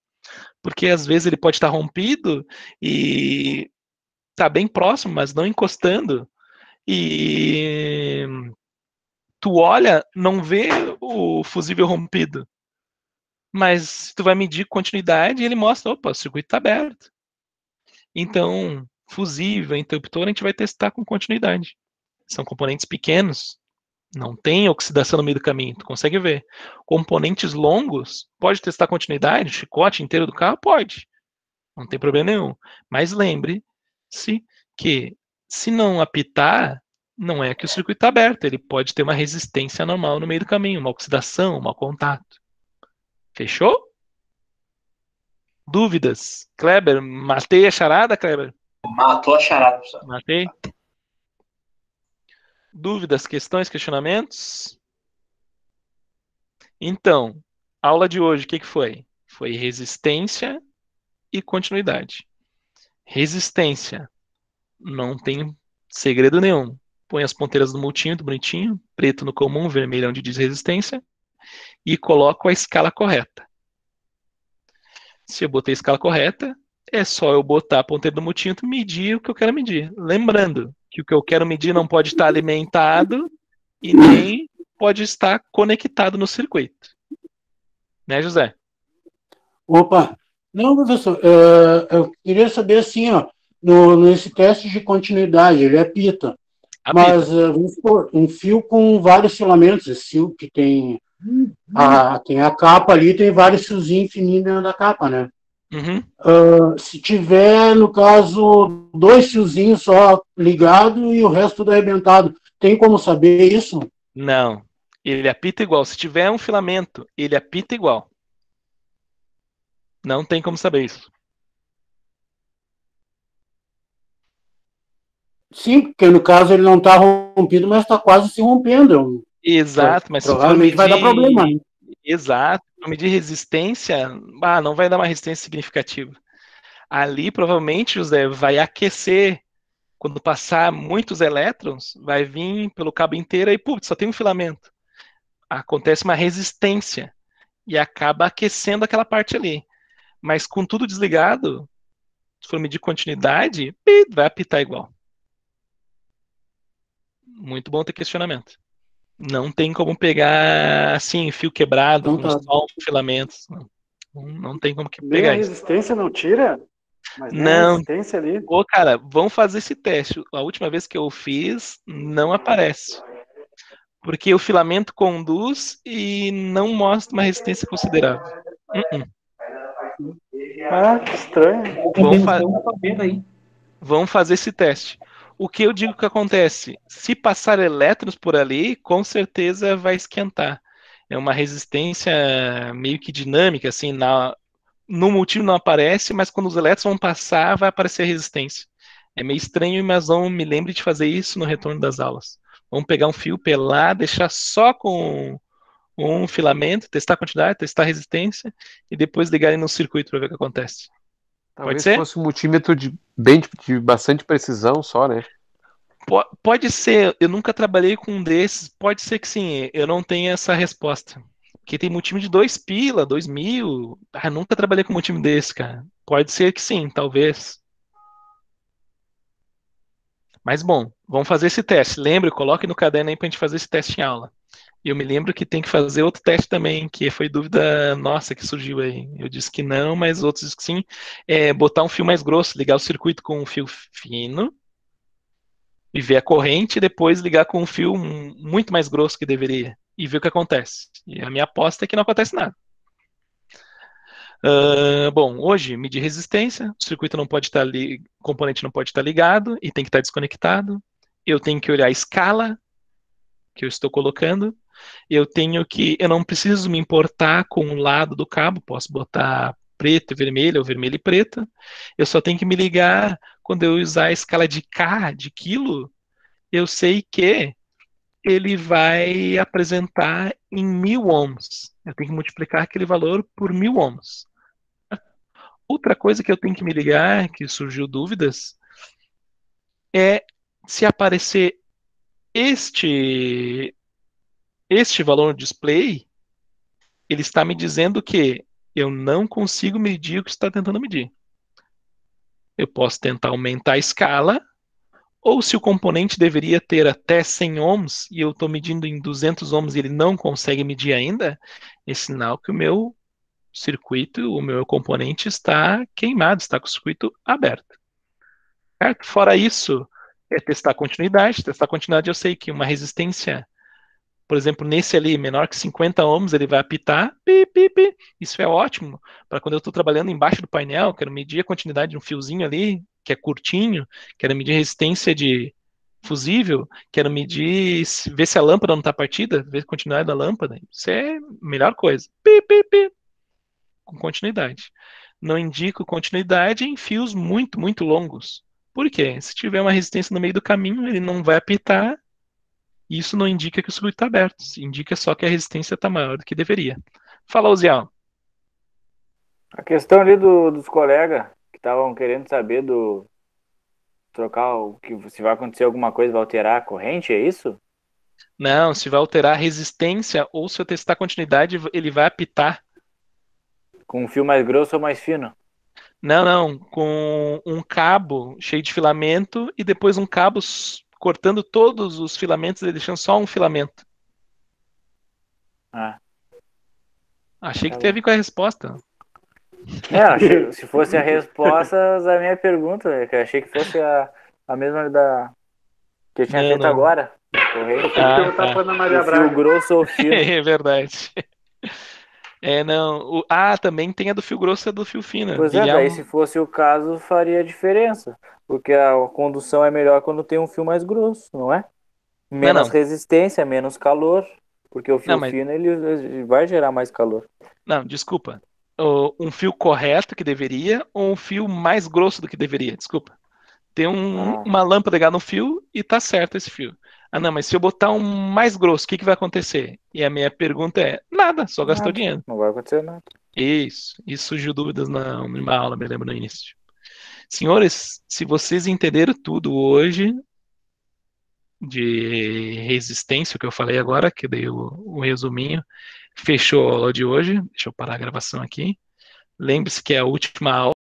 Porque às vezes ele pode estar rompido e está bem próximo, mas não encostando. E tu olha, não vê o fusível rompido. Mas tu vai medir continuidade e ele mostra, opa, o circuito está aberto. Então, fusível, interruptor, a gente vai testar com continuidade. São componentes pequenos, não tem oxidação no meio do caminho, tu consegue ver. Componentes longos, pode testar continuidade, chicote inteiro do carro? Pode, não tem problema nenhum. Mas lembre-se que se não apitar, não é que o circuito está aberto, ele pode ter uma resistência normal no meio do caminho, uma oxidação, um mau contato. Fechou? Dúvidas? Kleber, matei a charada, Kleber? Matou a charada, professor. Matei. Dúvidas, questões, questionamentos? Então, aula de hoje, o que foi? Foi resistência e continuidade. Resistência, não tem segredo nenhum. Põe as ponteiras no multímetro, bonitinho, preto no comum, vermelho onde diz resistência, e coloco a escala correta. Se eu botei a escala correta, é só eu botar a ponteira do multímetro e medir o que eu quero medir. Lembrando que o que eu quero medir não pode estar alimentado e nem pode estar conectado no circuito. Né, José? Opa! Não, professor, eu queria saber assim, ó, nesse teste de continuidade, ele apita. Mas vamos supor, um fio com vários filamentos, esse fio que tem a capa ali, tem vários fiozinhos fininhos dentro da capa, né? Uhum. Se tiver, no caso, 2 fiozinhos só ligado e o resto tudo arrebentado, tem como saber isso? Não, ele apita igual. Se tiver um filamento, ele apita igual. Não tem como saber isso. Sim, porque no caso ele não está rompido, mas está quase se rompendo. Exato, mas provavelmente vai dar problema. Né? Exato, para medir resistência, não vai dar uma resistência significativa. Ali, provavelmente, José, vai aquecer. Quando passar muitos elétrons, vai vir pelo cabo inteiro e, putz, só tem um filamento. Acontece uma resistência e acaba aquecendo aquela parte ali. Mas com tudo desligado, se for medir continuidade, vai apitar igual. Muito bom ter questionamento. Não tem como pegar assim, fio quebrado, com só um filamento. Não tem como pegar a isso. resistência não tira? Mas não. A resistência ali. Ô, cara, vamos fazer esse teste. A última vez que eu fiz, não aparece. Porque o filamento conduz e não mostra uma resistência considerável. Que estranho. Vamos fazer esse teste. O que eu digo que acontece? Se passar elétrons por ali, com certeza vai esquentar. É uma resistência meio que dinâmica, assim, no multímetro não aparece, mas quando os elétrons vão passar, vai aparecer a resistência. É meio estranho, mas não me lembre de fazer isso no retorno das aulas. Vamos pegar um fio pelado, deixar só com um filamento, testar a quantidade, testar a resistência, e depois ligar ele no circuito para ver o que acontece. Talvez fosse um multímetro de bastante precisão só, né? Pode ser, eu nunca trabalhei com um desses, pode ser que sim, eu não tenho essa resposta. Porque tem multímetro de 2 pila, 2.000, nunca trabalhei com um multímetro desse, cara. Pode ser que sim, talvez. Mas bom, vamos fazer esse teste. Lembre, coloque no caderno aí pra gente fazer esse teste em aula. E eu me lembro que tem que fazer outro teste também, que foi dúvida nossa que surgiu aí. Eu disse que não, mas outros dizem que sim. É botar um fio mais grosso, ligar o circuito com um fio fino, e ver a corrente, e depois ligar com um fio muito mais grosso que deveria, e ver o que acontece. E a minha aposta é que não acontece nada. Bom, hoje, medir resistência, o circuito não pode estar o componente não pode estar ligado, e tem que estar desconectado. Eu tenho que olhar a escala que eu estou colocando. Eu não preciso me importar com o lado do cabo, posso botar preto e vermelho, ou vermelho e preto. Eu só tenho que me ligar quando eu usar a escala de K, de quilo, eu sei que ele vai apresentar em 1000 ohms. Eu tenho que multiplicar aquele valor por 1000 ohms. Outra coisa que eu tenho que me ligar, que surgiu dúvidas, é se aparecer este valor no display, ele está me dizendo que eu não consigo medir o que está tentando medir. Eu posso tentar aumentar a escala, ou se o componente deveria ter até 100 ohms e eu estou medindo em 200 ohms e ele não consegue medir ainda, é sinal que o meu circuito, o meu componente está queimado, está com o circuito aberto. certo? Fora isso, é testar a continuidade. Testar a continuidade, eu sei que uma resistência, por exemplo, nesse ali, menor que 50 ohms, ele vai apitar, pi, pi, pi. Isso é ótimo para quando eu estou trabalhando embaixo do painel, quero medir a continuidade de um fiozinho ali, que é curtinho, quero medir a resistência de fusível, quero medir, ver se a lâmpada não está partida, ver a continuidade da lâmpada. Isso é a melhor coisa. Pi, pi, pi, com continuidade. Não indico continuidade em fios muito, muito longos. Por quê? Se tiver uma resistência no meio do caminho, ele não vai apitar. Isso não indica que o circuito está aberto. Indica só que a resistência está maior do que deveria. Fala, Uziel. A questão ali dos colegas que estavam querendo saber do trocar o que se vai acontecer alguma coisa, vai alterar a corrente, é isso? Não, se vai alterar a resistência ou se eu testar a continuidade, ele vai apitar. Com um fio mais grosso ou mais fino? Não, com um cabo cheio de filamento e depois um cabo cortando todos os filamentos e deixando só um filamento. Ah. Achei que tu ia vir com a resposta. Achei, se fosse a resposta da minha pergunta, eu achei que fosse a mesma que eu tinha feito agora. Perguntar pra Ana Maria o Braga. fio grosso ou fino. É verdade. Não. Também tem a do fio grosso e a do fio fino. Pois é, daí se fosse o caso, faria diferença. Porque a condução é melhor quando tem um fio mais grosso, não é? Menos resistência, menos calor. Porque o fio fino ele vai gerar mais calor. Não, desculpa. Um fio correto que deveria ou um fio mais grosso do que deveria? Desculpa. Tem uma lâmpada ligada no fio e tá certo esse fio. Não, mas se eu botar um mais grosso, o que vai acontecer? E a minha pergunta é, nada, só gastou dinheiro. Não vai acontecer nada. Isso surgiu dúvidas numa aula, me lembro no início. Senhores, se vocês entenderam tudo hoje de resistência, o que eu falei agora, que dei o resuminho, fechou a aula de hoje. Deixa eu parar a gravação aqui. Lembre-se que é a última aula.